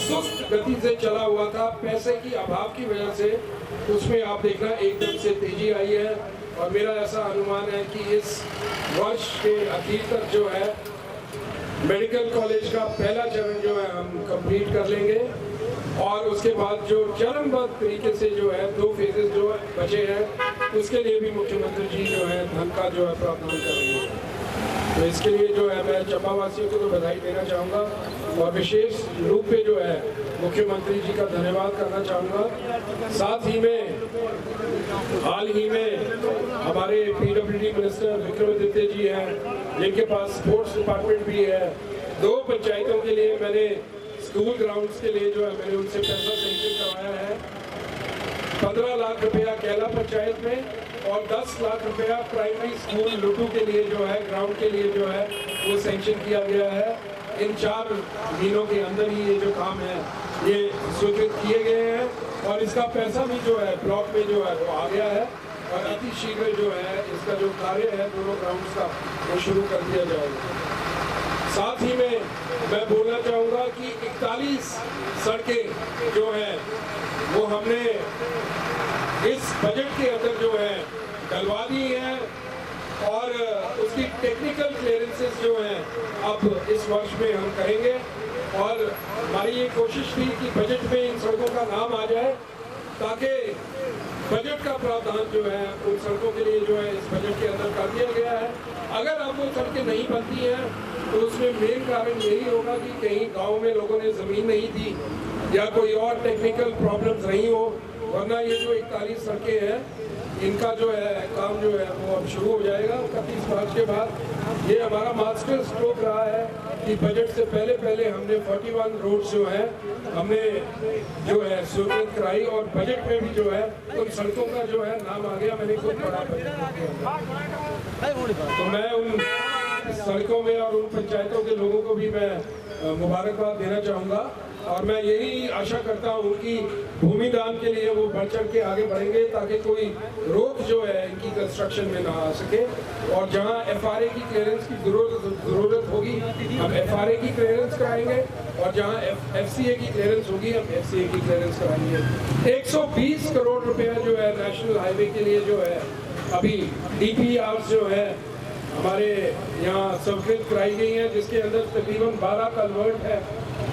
सुस्त गति से चला हुआ था, पैसे की अभाव की वजह से उसमें आप देखना एकदम से तेजी आई है और मेरा ऐसा अनुमान है कि इस वर्ष के आखिर तक जो है मेडिकल कॉलेज का पहला चरण जो है हम कंप्लीट कर लेंगे और उसके बाद जो चरणबद्ध तरीके से जो है 2 फेजेस जो बचे हैं उसके लिए भी मुख्यमंत्री जी जो है धन का जो है प्रावधान कर रही है। तो इसके लिए जो है मैं चंबा वासियों को तो बधाई देना चाहूँगा और विशेष रूप पे जो है मुख्यमंत्री जी का धन्यवाद करना चाहूँगा। साथ ही में हाल ही में हमारे PWD मिनिस्टर विक्रमादित्य जी हैं जिनके पास स्पोर्ट्स डिपार्टमेंट भी है। 2 पंचायतों के लिए मैंने स्कूल ग्राउंड्स के लिए जो है मैंने उनसे पैसा सेंक्शन करवाया है। 15 लाख रुपया कैला पंचायत में और 10 लाख रुपया प्राइमरी स्कूल लुटू के लिए जो है ग्राउंड के लिए जो है वो सेंक्शन किया गया है। इन 4 महीनों के अंदर ही ये जो काम है ये स्वीकृत किए गए हैं और इसका पैसा भी जो है ब्लॉक में जो है वो आ गया है और अति शीघ्र जो है इसका जो कार्य है दोनों ग्राउंड्स का वो शुरू कर दिया जाएगा। साथ ही में मैं बोलना चाहूँगा कि 41 सड़कें जो हैं वो हमने इस बजट के अंदर जो है डलवा दी है और उसकी टेक्निकल क्लियरेंसेस जो हैं अब इस वर्ष में हम करेंगे और हमारी ये कोशिश थी कि बजट में इन सड़कों का नाम आ जाए ताकि बजट का प्रावधान जो है उन सड़कों के लिए जो है इस बजट के अंदर कर दिया गया है। अगर अब वो सड़कें नहीं बनती हैं तो उसमें मेन कारण यही होगा कि कहीं गांव में लोगों ने ज़मीन नहीं दी या कोई और टेक्निकल प्रॉब्लम्स नहीं हो, वरना ये जो 41 सड़कें हैं इनका जो है काम जो है वो अब शुरू हो जाएगा 31 मार्च के बाद। ये हमारा मास्टर स्ट्रोक रहा है कि बजट से पहले हमने 41 रोड्स जो है हमने जो है स्वीकृत कराई और बजट में भी जो है उन सड़कों का जो है नाम आ गया। मैंने खुद पढ़ा तो मैं उन सड़कों में और उन पंचायतों के लोगों को भी मैं मुबारकबाद देना चाहूँगा और मैं यही आशा करता हूँ कि भूमि दान के लिए वो बढ़ चढ़ के आगे बढ़ेंगे ताकि कोई रोक जो है इनकी कंस्ट्रक्शन में ना आ सके और जहाँ FRA की क्लियरेंस की ज़रूरत होगी हम FRA की क्लियरेंस कराएंगे और जहाँ FCA की क्लियरेंस होगी हम FCA की क्लियरेंस कराएंगे। 120 करोड़ रुपया जो है नेशनल हाईवे के लिए जो है अभी DPR जो है हमारे यहाँ स्वीकृत कराई गई हैं जिसके अंदर तकरीबन 12 कलवर्ट है,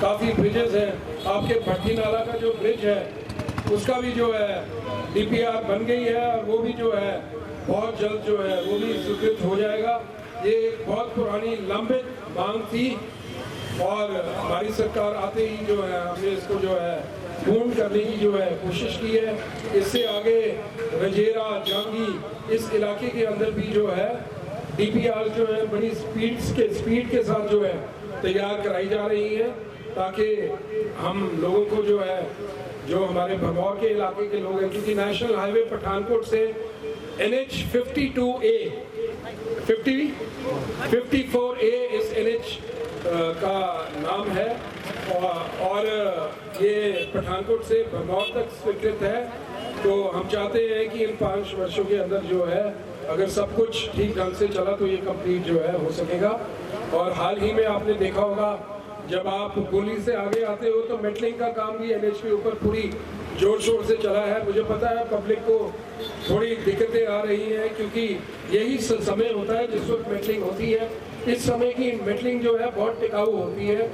काफ़ी ब्रिजेस हैं। आपके भट्टी नाला का जो ब्रिज है उसका भी जो है DPR बन गई है और वो भी जो है बहुत जल्द जो है वो भी स्वीकृत हो जाएगा। ये एक बहुत पुरानी लंबित मांग थी और हमारी सरकार आते ही जो है हमने इसको जो है पूर्ण करने की जो है कोशिश की है। इससे आगे रजेरा जांगी इस इलाके के अंदर भी जो है DPR जो है बड़ी स्पीड के साथ जो है तैयार कराई जा रही है ताकि हम लोगों को जो है जो हमारे भरमौर के इलाके के लोग हैं क्योंकि नेशनल हाईवे पठानकोट से NH 52A 54A इस NH का नाम है और ये पठानकोट से भरमौर तक स्वीकृत है। तो हम चाहते हैं कि इन 5 वर्षों के अंदर जो है अगर सब कुछ ठीक ढंग से चला तो ये कंप्लीट जो है हो सकेगा। और हाल ही में आपने देखा होगा जब आप गोली से आगे आते हो तो मेटलिंग का काम भी NH के ऊपर पूरी जोर शोर से चला है। मुझे पता है पब्लिक को थोड़ी दिक्कतें आ रही हैं क्योंकि यही समय होता है जिस वक्त मेटलिंग होती है। इस समय की मेटलिंग जो है बहुत टिकाऊ होती है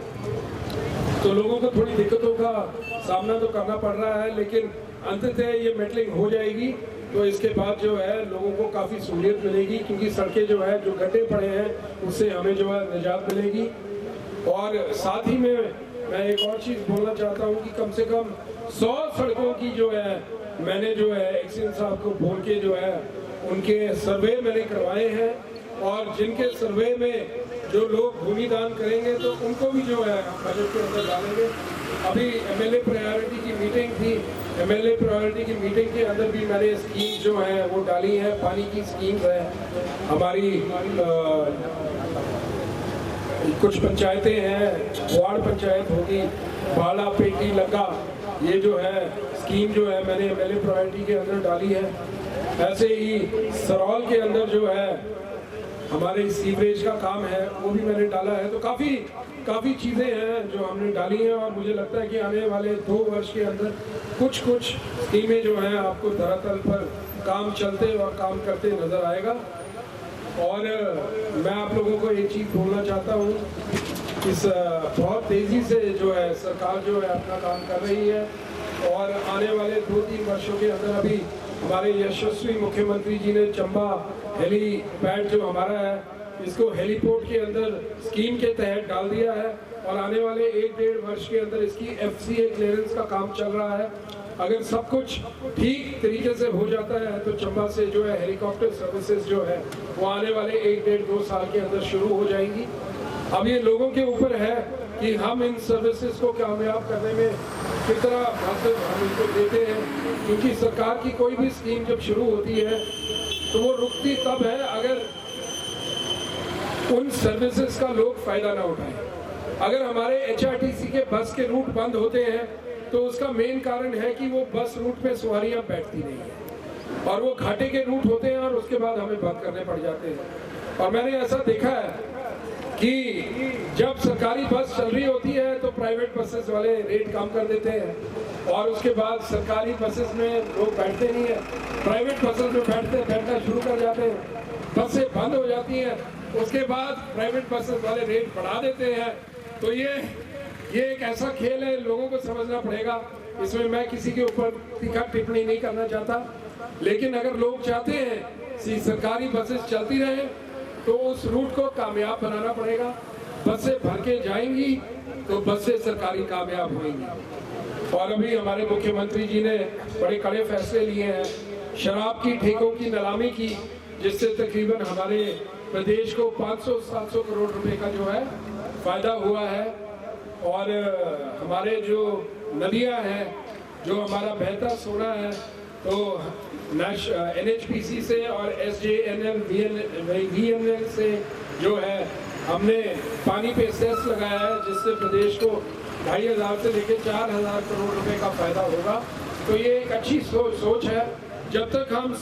तो लोगों को थोड़ी दिक्कतों का सामना तो करना पड़ रहा है, लेकिन अंततः ये मेटलिंग हो जाएगी तो इसके बाद जो है लोगों को काफ़ी सहूलियत मिलेगी क्योंकि सड़कें जो है जो गड्ढे पड़े हैं उससे हमें जो है निजात मिलेगी। और साथ ही में मैं एक और चीज़ बोलना चाहता हूँ कि कम से कम 100 सड़कों की जो है मैंने जो है एक्सीडेंट साहब को बोल के जो है उनके सर्वे मैंने करवाए हैं और जिनके सर्वे में जो लोग भूमि दान करेंगे तो उनको भी जो है बजट के अंदर डालेंगे। अभी MLA प्रायोरिटी की मीटिंग थी, MLA प्रायोरिटी की मीटिंग के अंदर भी मैंने स्कीम जो है वो डाली है। पानी की स्कीम्स है हमारी कुछ पंचायतें हैं, वार्ड पंचायत होगी, बाला पेटी लगा, ये जो है स्कीम जो है मैंने MLA प्रायोरिटी के अंदर डाली है। ऐसे ही सरौल के अंदर जो है हमारे सीवरेज का काम है वो भी मैंने डाला है। तो काफ़ी चीज़ें हैं जो हमने डाली हैं और मुझे लगता है कि आने वाले 2 वर्ष के अंदर कुछ स्कीमें जो हैं आपको धरातल पर काम चलते और काम करते नज़र आएगा। और मैं आप लोगों को एक चीज़ बोलना चाहता हूँ इस बहुत तेज़ी से जो है सरकार जो है अपना काम कर रही है और आने वाले 2-3 वर्षों के अंदर अभी हमारे यशस्वी मुख्यमंत्री जी ने चंबा हेलीपैड जो हमारा है इसको हेलीपोर्ट के अंदर स्कीम के तहत डाल दिया है और आने वाले 1-1.5 वर्ष के अंदर इसकी FCA क्लियरेंस का काम चल रहा है। अगर सब कुछ ठीक तरीके से हो जाता है तो चंबा से जो है हेलीकॉप्टर सर्विसेज जो है वो आने वाले 1-1.5-2 साल के अंदर शुरू हो जाएंगी। अब ये लोगों के ऊपर है कि हम इन सर्विसेज को कामयाब करने में कितना महत्व हम इनको देते हैं, क्योंकि सरकार की कोई भी स्कीम जब शुरू होती है तो वो रुकती तब है अगर उन सर्विसेज का लोग फायदा ना उठाएं। अगर हमारे HRTC के बस के रूट बंद होते हैं तो उसका मेन कारण है कि वो बस रूट पे सवारियां बैठती नहीं है और वो घाटे के रूट होते हैं और उसके बाद हमें बंद करने पड़ जाते हैं। और मैंने ऐसा देखा है कि जब सरकारी बस चल रही होती है तो प्राइवेट बसेस वाले रेट कम कर देते हैं और उसके बाद सरकारी बसेस में लोग बैठते नहीं है, प्राइवेट बसेस में बैठना शुरू कर जाते हैं, बसें बंद हो जाती हैं, उसके बाद प्राइवेट बसेस वाले रेट बढ़ा देते हैं। तो ये एक ऐसा खेल है, लोगों को समझना पड़ेगा। इसमें मैं किसी के ऊपर तीखा टिप्पणी नहीं करना चाहता, लेकिन अगर लोग चाहते हैं कि सरकारी बसेस चलती रहें तो उस रूट को कामयाब बनाना पड़ेगा। बसें भर के जाएंगी तो बसें सरकारी कामयाब होंगी। और अभी हमारे मुख्यमंत्री जी ने बड़े कड़े फैसले लिए हैं शराब की ठेकों की नीलामी की, जिससे तकरीबन हमारे प्रदेश को 500-700 करोड़ रुपए का जो है फायदा हुआ है। और हमारे जो नदियां हैं, जो हमारा बहता सोना है, तो NHPC से और SJNL VNL से जो है हमने पानी पे सेस लगाया है, जिससे प्रदेश को 2,500 से लेकर 4,000 करोड़ रुपए का फायदा होगा। तो ये एक अच्छी सोच है। जब तक हम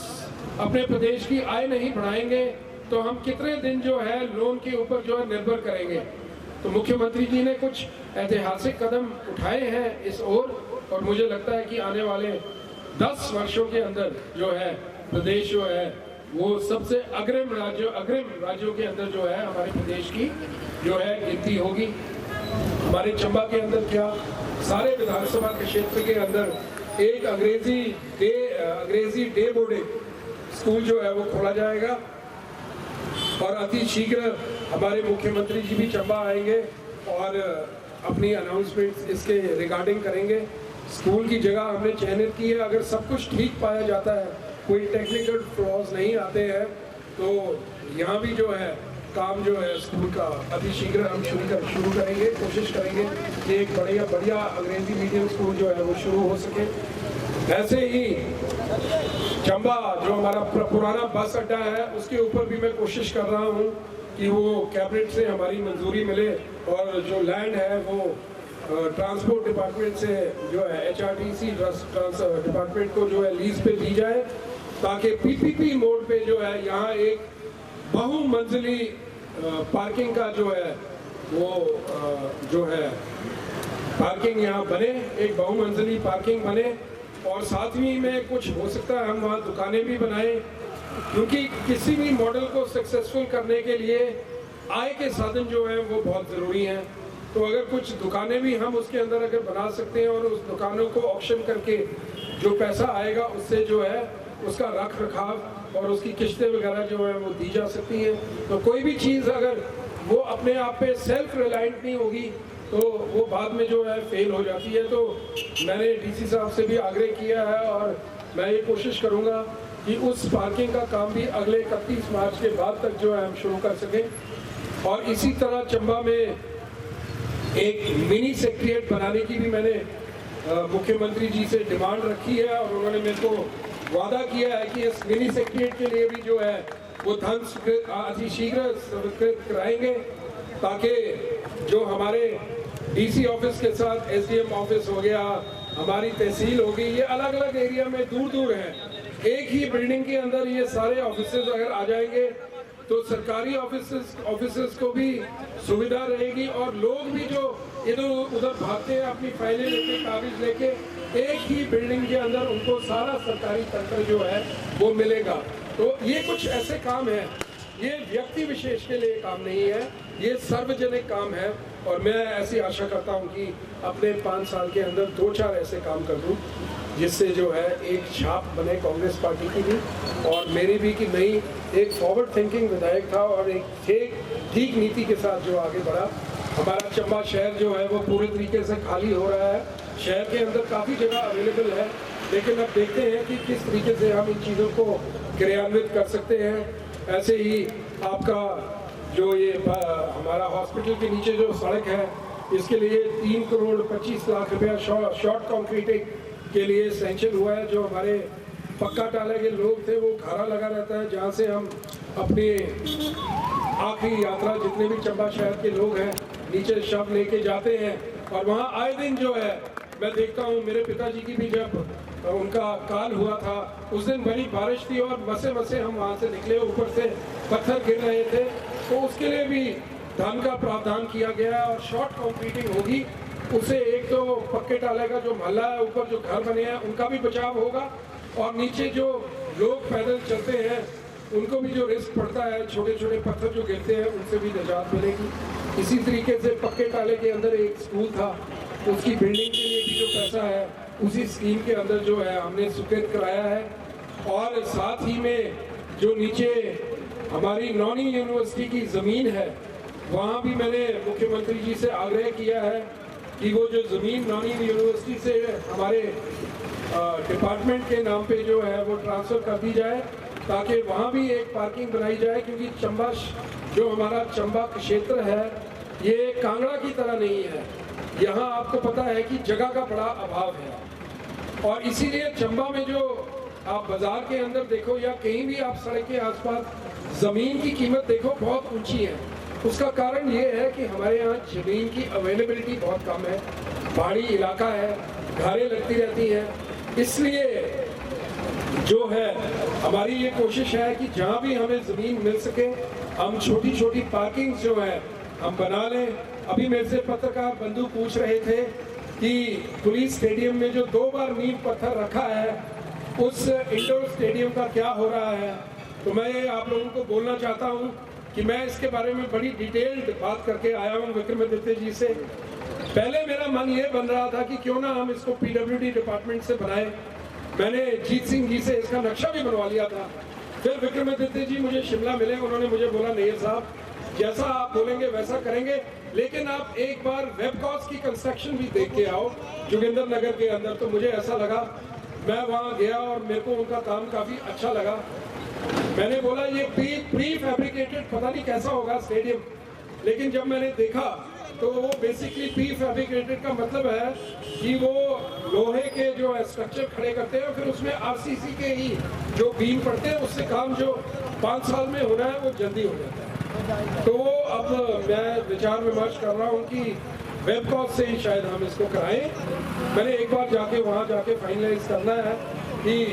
अपने प्रदेश की आय नहीं बढ़ाएंगे तो हम कितने दिन जो है लोन के ऊपर जो है निर्भर करेंगे। तो मुख्यमंत्री जी ने कुछ ऐतिहासिक कदम उठाए हैं इस ओर, और मुझे लगता है कि आने वाले 10 वर्षों के अंदर जो है प्रदेश जो है वो सबसे अग्रिम राज्यों के अंदर जो है हमारे प्रदेश की जो है गिनती होगी। हमारे चंबा के अंदर क्या सारे विधानसभा के क्षेत्र के अंदर एक अंग्रेजी डे बोर्डिंग स्कूल जो है वो खोला जाएगा और अति शीघ्र हमारे मुख्यमंत्री जी भी चंबा आएंगे और अपनी अनाउंसमेंट इसके रिगार्डिंग करेंगे। स्कूल की जगह हमने चयनित की है। अगर सब कुछ ठीक पाया जाता है, कोई टेक्निकल फ्लॉज नहीं आते हैं, तो यहाँ भी जो है काम जो है स्कूल का अति शीघ्र हम शुरू करेंगे। कोशिश करेंगे कि एक बढ़िया अंग्रेजी मीडियम स्कूल जो है वो शुरू हो सके। ऐसे ही चंबा जो हमारा पुराना बस अड्डा है उसके ऊपर भी मैं कोशिश कर रहा हूँ कि वो कैबिनेट से हमारी मंजूरी मिले और जो लैंड है वो ट्रांसपोर्ट डिपार्टमेंट से जो है HRTC डिपार्टमेंट को जो है लीज पे दी जाए, ताकि PPP मोड पे जो है यहाँ एक बहुमंजिली पार्किंग का जो है वो जो है पार्किंग यहाँ बने, एक बहुमंजिली पार्किंग बने। और साथ ही में कुछ हो सकता है हम वहाँ दुकानें भी बनाएं, क्योंकि किसी भी मॉडल को सक्सेसफुल करने के लिए आय के साधन जो हैं वो बहुत ज़रूरी हैं। तो अगर कुछ दुकानें भी हम उसके अंदर अगर बना सकते हैं और उस दुकानों को ऑक्शन करके जो पैसा आएगा उससे जो है उसका रख रखाव और उसकी किस्तें वगैरह जो है वो दी जा सकती हैं। तो कोई भी चीज़ अगर वो अपने आप पे सेल्फ रिलायंट नहीं होगी तो वो बाद में जो है फेल हो जाती है। तो मैंने DC साहब से भी आग्रह किया है और मैं ये कोशिश करूँगा कि उस पार्किंग का काम भी अगले 31 मार्च के बाद तक जो है हम शुरू कर सकें। और इसी तरह चंबा में एक मिनी सेक्रेटरिएट बनाने की भी मैंने मुख्यमंत्री जी से डिमांड रखी है और उन्होंने मेरे को वादा किया है कि इस मिनी सेक्रेटरिएट के लिए भी जो है वो धन अति शीघ्र स्वीकृत कराएंगे, ताकि जो हमारे DC ऑफिस के साथ SDM ऑफिस हो गया, हमारी तहसील होगी, ये अलग अलग एरिया में दूर हैं। एक ही बिल्डिंग के अंदर ये सारे ऑफिसेज अगर आ जाएंगे तो सरकारी ऑफिसेज को भी सुविधा रहेगी और लोग भी जो इधर उधर भागते हैं अपनी फाइलें लेके कागज लेके, एक ही बिल्डिंग के अंदर उनको सारा सरकारी तंत्र जो है वो मिलेगा। तो ये कुछ ऐसे काम है, ये व्यक्ति विशेष के लिए काम नहीं है, ये सार्वजनिक काम है। और मैं ऐसी आशा करता हूं कि अपने 5 साल के अंदर 2-4 ऐसे काम कर दूं जिससे जो है एक छाप बने कांग्रेस पार्टी की भी और मेरी भी, कि नहीं एक फॉरवर्ड थिंकिंग विधायक था और एक ठीक नीति के साथ जो आगे बढ़ा। हमारा चंबा शहर जो है वो पूरे तरीके से खाली हो रहा है। शहर के अंदर काफ़ी जगह अवेलेबल है, लेकिन अब देखते हैं कि किस तरीके से हम इन चीज़ों को क्रियान्वित कर सकते हैं। ऐसे ही आपका जो ये हमारा हॉस्पिटल के नीचे जो सड़क है, इसके लिए 3 करोड़ 25 लाख रुपया शॉर्ट कंक्रीटिंग के लिए सैंक्शन हुआ है। जो हमारे पक्का टाले के लोग थे वो खारा लगा रहता है, जहाँ से हम अपनी आखिरी यात्रा जितने भी चंबा शहर के लोग हैं नीचे शव लेके जाते हैं। और वहाँ आए दिन जो है मैं देखता हूँ, मेरे पिताजी की भी जब उनका काल हुआ था उस दिन बड़ी बारिश थी और मसे हम वहाँ से निकले, ऊपर से पत्थर गिर रहे थे, तो उसके लिए भी धन का प्रावधान किया गया है और शॉर्ट कंक्रीटिंग होगी। उससे एक तो पक्के टाले का जो महल्ला है, ऊपर जो घर बने हैं उनका भी बचाव होगा और नीचे जो लोग पैदल चलते हैं उनको भी जो रिस्क पड़ता है, छोटे छोटे पत्थर जो गिरते हैं, उनसे भी निजात मिलेगी। इसी तरीके से पक्के टाले के अंदर एक स्कूल था, उसकी बिल्डिंग के लिए भी जो पैसा है उसी स्कीम के अंदर जो है हमने स्वीकृत कराया है। और साथ ही में जो नीचे हमारी नौनी यूनिवर्सिटी की ज़मीन है, वहाँ भी मैंने मुख्यमंत्री जी से आग्रह किया है कि वो जो ज़मीन नौनी यूनिवर्सिटी से हमारे डिपार्टमेंट के नाम पे जो है वो ट्रांसफ़र कर दी जाए, ताकि वहाँ भी एक पार्किंग बनाई जाए। क्योंकि चंबा जो हमारा चंबा क्षेत्र है ये कांगड़ा की तरह नहीं है, यहाँ आपको पता है कि जगह का बड़ा अभाव है। और इसीलिए चंबा में जो आप बाजार के अंदर देखो या कहीं भी आप सड़क के आसपास ज़मीन की कीमत देखो बहुत ऊंची है। उसका कारण ये है कि हमारे यहाँ ज़मीन की अवेलेबिलिटी बहुत कम है, पहाड़ी इलाका है, घारें लगती रहती हैं। इसलिए जो है हमारी ये कोशिश है कि जहाँ भी हमें ज़मीन मिल सके हम छोटी छोटी पार्किंग जो है हम बना लें। अभी मेरे से पत्रकार बंधु पूछ रहे थे कि पुलिस स्टेडियम में जो 2 बार नींव पत्थर रखा है उस इंडोर स्टेडियम का क्या हो रहा है। तो मैं आप लोगों को बोलना चाहता हूँ कि मैं इसके बारे में बड़ी डिटेल्ड बात करके आया हूँ विक्रमादित्य जी से। पहले मेरा मन ये बन रहा था कि क्यों ना हम इसको PWD डिपार्टमेंट से बनाए। मैंने जीत सिंह जी से इसका नक्शा भी बनवा लिया था। फिर विक्रमादित्य जी मुझे शिमला मिले, उन्होंने मुझे बोला नैयर साहब जैसा आप बोलेंगे वैसा करेंगे, लेकिन आप एक बार वेबकॉस की कंस्ट्रक्शन भी देख के आओ जोगिंदर नगर के अंदर। तो मुझे ऐसा लगा, मैं वहाँ गया और मेरे को उनका काम काफ़ी अच्छा लगा। मैंने बोला ये प्री फैब्रिकेटेड पता नहीं कैसा होगा स्टेडियम, लेकिन जब मैंने देखा तो वो बेसिकली प्री फैब्रिकेटेड का मतलब है कि वो लोहे के जो स्ट्रक्चर खड़े करते हैं और फिर उसमें RCC के ही जो बीम पड़ते हैं, उससे काम जो 5 साल में होना है वो जल्दी हो जाता है। तो अब मैं विचार विमर्श कर रहा हूँ कि वेबकॉस से ही शायद हम इसको कराएं। मैंने एक बार जाके वहाँ जाके फाइनलाइज करना है कि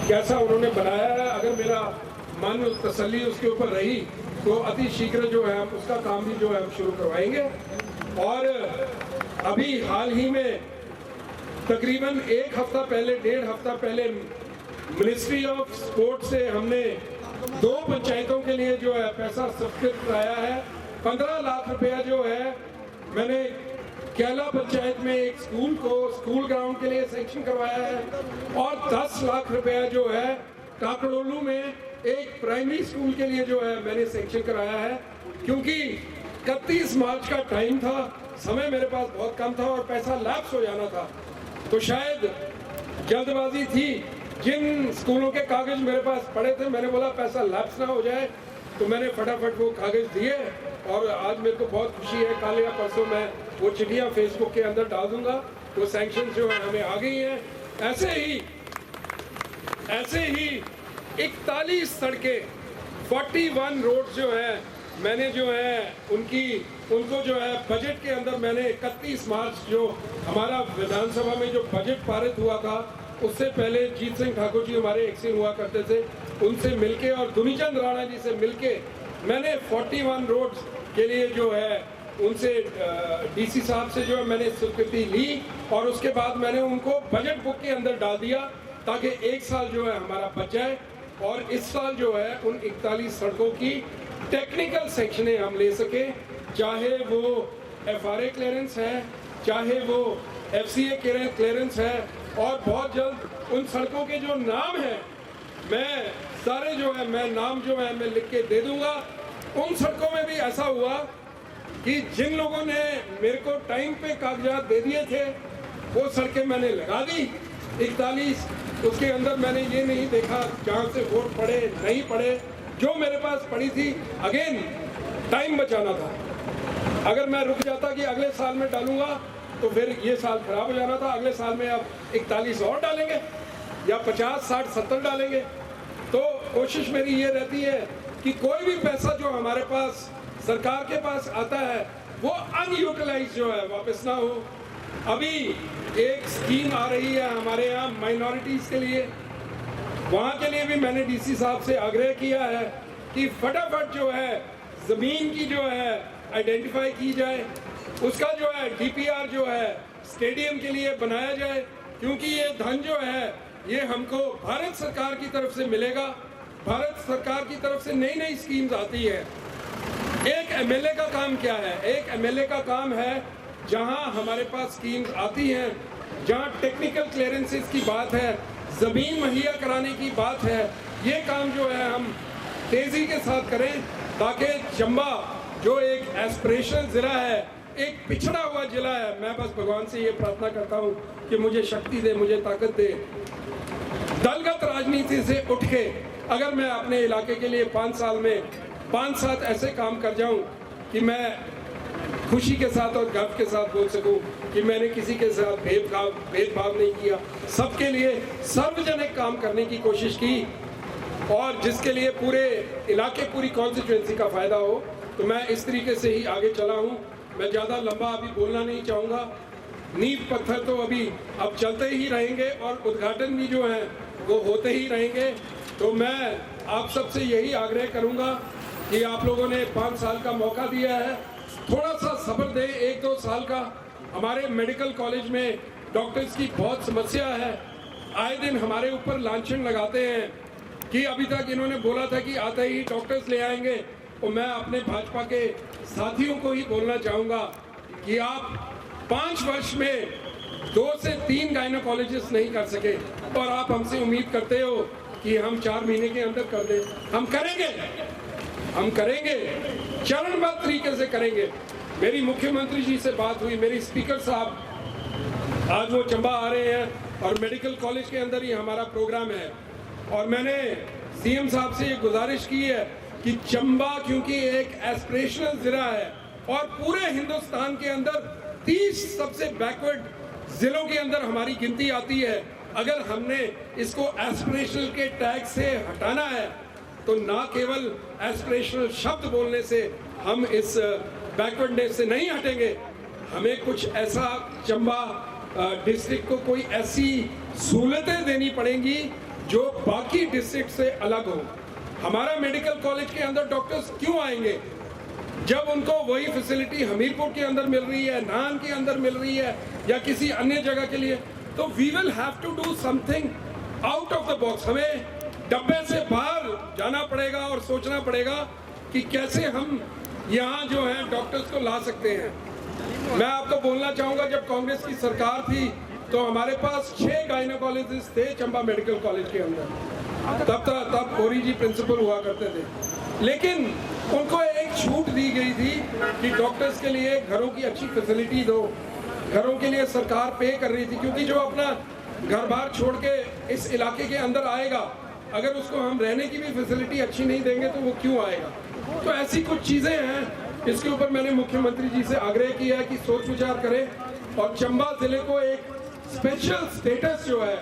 कैसा उन्होंने बनाया है। अगर मेरा मन तसल्ली उसके ऊपर रही तो अति शीघ्र जो है हम उसका काम भी जो है हम शुरू करवाएंगे। और अभी हाल ही में तकरीबन 1 हफ्ता पहले 1.5 हफ्ता पहले मिनिस्ट्री ऑफ स्पोर्ट से हमने 2 पंचायतों के लिए जो है पैसा स्वीकृत कराया है। 15 लाख रुपया जो है मैंने कैला पंचायत में एक स्कूल ग्राउंड के लिए सैंक्शन करवाया है और 10 लाख रुपया जो है काकड़ोलू में एक प्राइमरी स्कूल के लिए जो है मैंने सैंक्शन कराया है। क्योंकि 31 मार्च का टाइम था, समय मेरे पास बहुत कम था और पैसा लैप्स हो जाना था, तो शायद जल्दबाजी थी। जिन स्कूलों के कागज मेरे पास पड़े थे मैंने बोला पैसा लैप्स ना हो जाए, तो मैंने फटाफट वो कागज दिए और आज मेरे को बहुत खुशी है, कल या परसों मैं वो चिट्ठियाँ फेसबुक के अंदर डाल दूंगा। वो सैंक्शन जो है हमें आ गई हैं। ऐसे ही 41 सड़कें 41 रोड जो है मैंने जो है उनको जो है बजट के अंदर मैंने 31 मार्च जो हमारा विधानसभा में जो बजट पारित हुआ था उससे पहले जीत सिंह ठाकुर जी हमारे एक्सिन हुआ करते थे, उनसे मिलके और दुनीचंद राणा जी से मिलके मैंने 41 रोड्स के लिए जो है उनसे DC साहब से जो है मैंने स्वीकृति ली और उसके बाद मैंने उनको बजट बुक के अंदर डाल दिया ताकि 1 साल जो है हमारा बच जाए और इस साल जो है उन 41 सड़कों की टेक्निकल सेक्शनें हम ले सके, चाहे वो FRA क्लियरेंस है, चाहे वो FCA क्लियरेंस है, और बहुत जल्द उन सड़कों के जो नाम हैं मैं सारे जो है मैं नाम जो है मैं लिख के दे दूंगा। उन सड़कों में भी ऐसा हुआ कि जिन लोगों ने मेरे को टाइम पे कागजात दे दिए थे वो सड़कें मैंने लगा दी 41। उसके अंदर मैंने ये नहीं देखा जहाँ से वोट पड़े नहीं पड़े, जो मेरे पास पड़ी थी अगेन टाइम बचाना था। अगर मैं रुक जाता कि अगले साल में डालूंगा तो फिर ये साल खराब हो जाना था। अगले साल में अब 41 और डालेंगे या 50, 60, 70 डालेंगे। तो कोशिश मेरी ये रहती है कि कोई भी पैसा जो हमारे पास सरकार के पास आता है वो अनयूटिलाइज जो है वापस ना हो। अभी एक स्कीम आ रही है हमारे यहाँ माइनॉरिटीज़ के लिए, वहाँ के लिए भी मैंने DC साहब से आग्रह किया है कि फटाफट जो है ज़मीन की जो है आइडेंटिफाई की जाए, उसका जो है DPR जो है स्टेडियम के लिए बनाया जाए, क्योंकि ये धन जो है ये हमको भारत सरकार की तरफ से मिलेगा। भारत सरकार की तरफ से नई नई स्कीम्स आती है। एक MLA का काम क्या है? एक MLA का काम है जहां हमारे पास स्कीम्स आती हैं, जहां टेक्निकल क्लियरेंसेस की बात है, ज़मीन मुहैया कराने की बात है, ये काम जो है हम तेज़ी के साथ करें ताकि चंबा जो एक एस्पिरेशनल ज़िला है, एक पिछड़ा हुआ जिला है, मैं बस भगवान से ये प्रार्थना करता हूँ कि मुझे शक्ति दे, मुझे ताकत दे। दलगत राजनीति से उठ के अगर मैं अपने इलाके के लिए 5 साल में 5-7 ऐसे काम कर जाऊं कि मैं खुशी के साथ और गर्व के साथ बोल सकूं कि मैंने किसी के साथ भेदभाव नहीं किया, सबके लिए सार्वजनिक काम करने की कोशिश की, और जिसके लिए पूरे इलाके पूरी कॉन्स्टिट्यूएंसी का फ़ायदा हो। तो मैं इस तरीके से ही आगे चला हूं। मैं ज़्यादा लंबा अभी बोलना नहीं चाहूँगा। नींव पत्थर तो अभी अब चलते ही रहेंगे और उद्घाटन भी जो है वो होते ही रहेंगे। तो मैं आप सबसे यही आग्रह करूँगा कि आप लोगों ने 5 साल का मौका दिया है, थोड़ा सा सब्र दे 1-2 साल का। हमारे मेडिकल कॉलेज में डॉक्टर्स की बहुत समस्या है। आए दिन हमारे ऊपर लांछन लगाते हैं कि अभी तक इन्होंने बोला था कि आते ही डॉक्टर्स ले आएंगे। तो मैं अपने भाजपा के साथियों को ही बोलना चाहूँगा कि आप 5 वर्ष में 2 से 3 गायनोकोलॉजिस्ट नहीं कर सके और आप हमसे उम्मीद करते हो कि हम 4 महीने के अंदर कर दें। हम करेंगे, चरणबद्ध तरीके से करेंगे। मेरी मुख्यमंत्री जी से बात हुई, मेरी स्पीकर साहब आज वो चंबा आ रहे हैं और मेडिकल कॉलेज के अंदर ही हमारा प्रोग्राम है, और मैंने CM साहब से ये गुजारिश की है कि चंबा क्योंकि एक एस्पिरेशनल ज़िला है और पूरे हिंदुस्तान के अंदर 30 सबसे बैकवर्ड ज़िलों के अंदर हमारी गिनती आती है। अगर हमने इसको एस्पिरेशनल के टैग से हटाना है तो ना केवल एस्पिरेशनल शब्द बोलने से हम इस बैकवर्डनेस से नहीं हटेंगे, हमें कुछ ऐसा चंबा डिस्ट्रिक्ट को कोई ऐसी सहूलतें देनी पड़ेंगी जो बाकी डिस्ट्रिक्ट से अलग हो। हमारा मेडिकल कॉलेज के अंदर डॉक्टर्स क्यों आएंगे जब उनको वही फैसिलिटी हमीरपुर के अंदर मिल रही है, नान के अंदर मिल रही है या किसी अन्य जगह के लिए? तो we will have to do something out of the box. हमें डब्बे से बाहर जाना पड़ेगा और सोचना पड़ेगा कि कैसे हम यहाँ जो है डॉक्टर्स को ला सकते हैं। मैं आपको बोलना चाहूँगा, जब कांग्रेस की सरकार थी तो हमारे पास 6 गायनोकोलॉजिस्ट थे चंबा मेडिकल कॉलेज के अंदर। तब ओरी जी प्रिंसिपल हुआ करते थे, लेकिन उनको एक छूट दी गई थी कि डॉक्टर्स के लिए घरों की अच्छी फैसिलिटी दो। घरों के लिए सरकार पे कर रही थी, क्योंकि जो अपना घर बार छोड़ के इस इलाके के अंदर आएगा, अगर उसको हम रहने की भी फैसिलिटी अच्छी नहीं देंगे तो वो क्यों आएगा? तो ऐसी कुछ चीज़ें हैं, इसके ऊपर मैंने मुख्यमंत्री जी से आग्रह किया है कि सोच विचार करें और चंबा जिले को एक स्पेशल स्टेटस जो है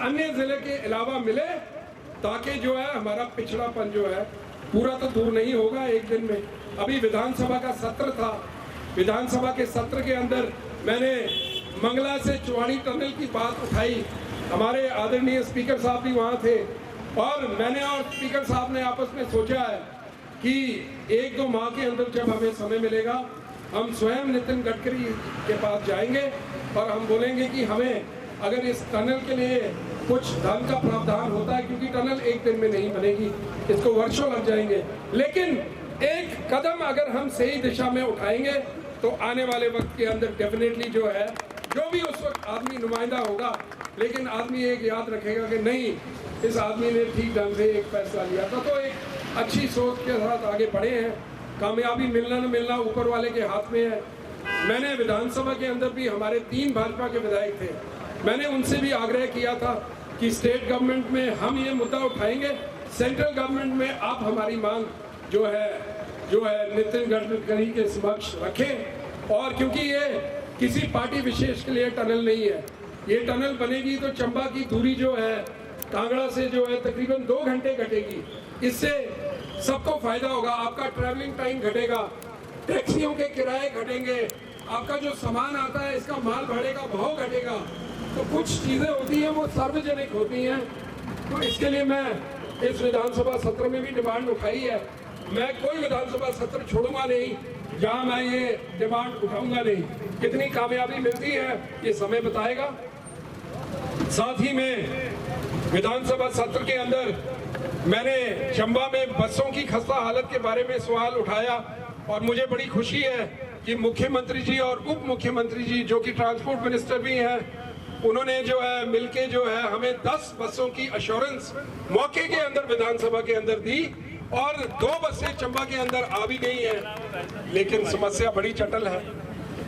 अन्य जिले के अलावा मिले, ताकि जो है हमारा पिछड़ापन जो है पूरा तो दूर नहीं होगा एक दिन में। अभी विधानसभा का सत्र था, विधानसभा के सत्र के अंदर मैंने मंगला से चुवाड़ी टनल की बात उठाई। हमारे आदरणीय स्पीकर साहब भी वहाँ थे और मैंने और स्पीकर साहब ने आपस में सोचा है कि 1-2 माह के अंदर जब हमें समय मिलेगा हम स्वयं नितिन गडकरी के पास जाएंगे और हम बोलेंगे कि हमें अगर इस टनल के लिए कुछ धन का प्रावधान होता है, क्योंकि टनल एक दिन में नहीं बनेगी, इसको वर्षों लग जाएंगे, लेकिन एक कदम अगर हम सही दिशा में उठाएंगे तो आने वाले वक्त के अंदर डेफिनेटली जो है, जो भी उस वक्त आदमी नुमाइंदा होगा, लेकिन आदमी एक याद रखेगा कि नहीं, इस आदमी ने ठीक ढंग से एक फैसला लिया था। तो एक अच्छी सोच के साथ आगे बढ़े हैं। कामयाबी मिलना न मिलना ऊपर वाले के हाथ में है। मैंने विधानसभा के अंदर भी, हमारे 3 भाजपा के विधायक थे, मैंने उनसे भी आग्रह किया था कि स्टेट गवर्नमेंट में हम ये मुद्दा उठाएंगे, सेंट्रल गवर्नमेंट में आप हमारी मांग जो है नितिन गडकरी के समक्ष रखें। और क्योंकि ये किसी पार्टी विशेष के लिए टनल नहीं है, ये टनल बनेगी तो चंबा की दूरी जो है कांगड़ा से जो है तकरीबन 2 घंटे घटेगी। इससे सबको फायदा होगा, आपका ट्रैवलिंग टाइम घटेगा, टैक्सियों के किराए घटेंगे, आपका जो सामान आता है इसका माल भाड़े का भाव घटेगा। तो कुछ चीज़ें होती हैं वो सार्वजनिक होती हैं। तो इसके लिए मैं इस विधानसभा सत्र में भी डिमांड उठाई है। मैं कोई विधानसभा सत्र छोड़ूंगा नहीं जहां मैं ये डिमांड उठाऊंगा नहीं। कितनी कामयाबी मिलती है ये समय बताएगा। साथ ही में विधानसभा सत्र के अंदर मैंने चंबा में बसों की खस्ता हालत के बारे में सवाल उठाया और मुझे बड़ी खुशी है कि मुख्यमंत्री जी और उप मुख्यमंत्री जी, जो कि ट्रांसपोर्ट मिनिस्टर भी हैं, उन्होंने जो है मिलके जो है हमें 10 बसों की अश्योरेंस मौके के अंदर विधानसभा के अंदर दी और 2 बसें चंबा के अंदर आ भी गई हैं। लेकिन समस्या बड़ी जटिल है।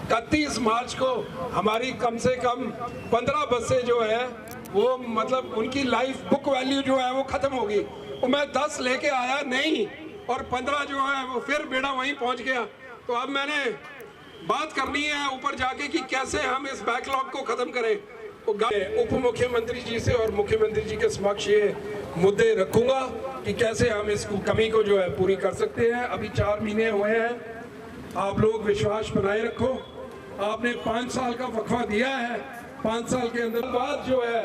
31 मार्च को हमारी कम से कम 15 बसें जो है वो मतलब उनकी लाइफ बुक वैल्यू जो है वो खत्म होगी। तो मैं 10 लेके आया नहीं और 15 जो है वो फिर बेड़ा वहीं पहुंच गया। तो अब मैंने बात करनी है ऊपर जाके कि कैसे हम इस बैकलॉग को खत्म करें। तो उप मुख्यमंत्री जी से और मुख्यमंत्री जी के समक्ष ये मुद्दे रखूंगा कि कैसे हम इस कमी को जो है पूरी कर सकते हैं। अभी 4 महीने हुए हैं, आप लोग विश्वास बनाए रखो। आपने 5 साल का वक्फा दिया है, 5 साल के अंदर बाद जो है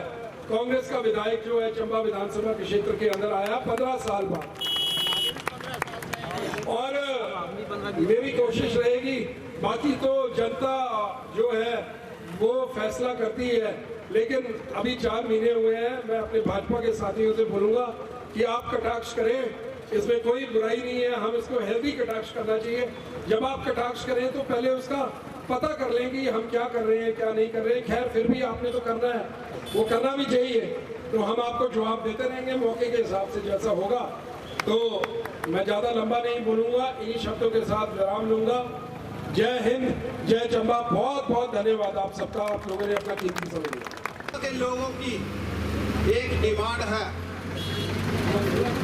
कांग्रेस का विधायक जो है चंबा विधानसभा के क्षेत्र के अंदर आया 15 साल बाद। और मेरी कोशिश रहेगी, बाकी तो जनता जो है वो फैसला करती है, लेकिन अभी 4 महीने हुए हैं। मैं अपने भाजपा के साथियों से बोलूंगा कि आप कटाक्ष करें, इसमें कोई बुराई नहीं है, हम इसको हेल्दी कटाक्ष करना चाहिए। जब आप कटाक्ष करें तो पहले उसका पता कर लें कि हम क्या कर रहे हैं क्या नहीं कर रहे हैं। खैर फिर भी आपने तो करना है, वो करना भी चाहिए। तो हम आपको जवाब देते रहेंगे मौके के हिसाब से जैसा होगा। तो मैं ज़्यादा लंबा नहीं बोलूँगा, इन्हीं शब्दों के साथ विराम लूँगा। जय हिंद, जय चंबा। बहुत बहुत धन्यवाद आप सबका, आप लोगों ने अपना कीमती समय दिया। के लोगों की एक डिमांड है,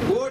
वो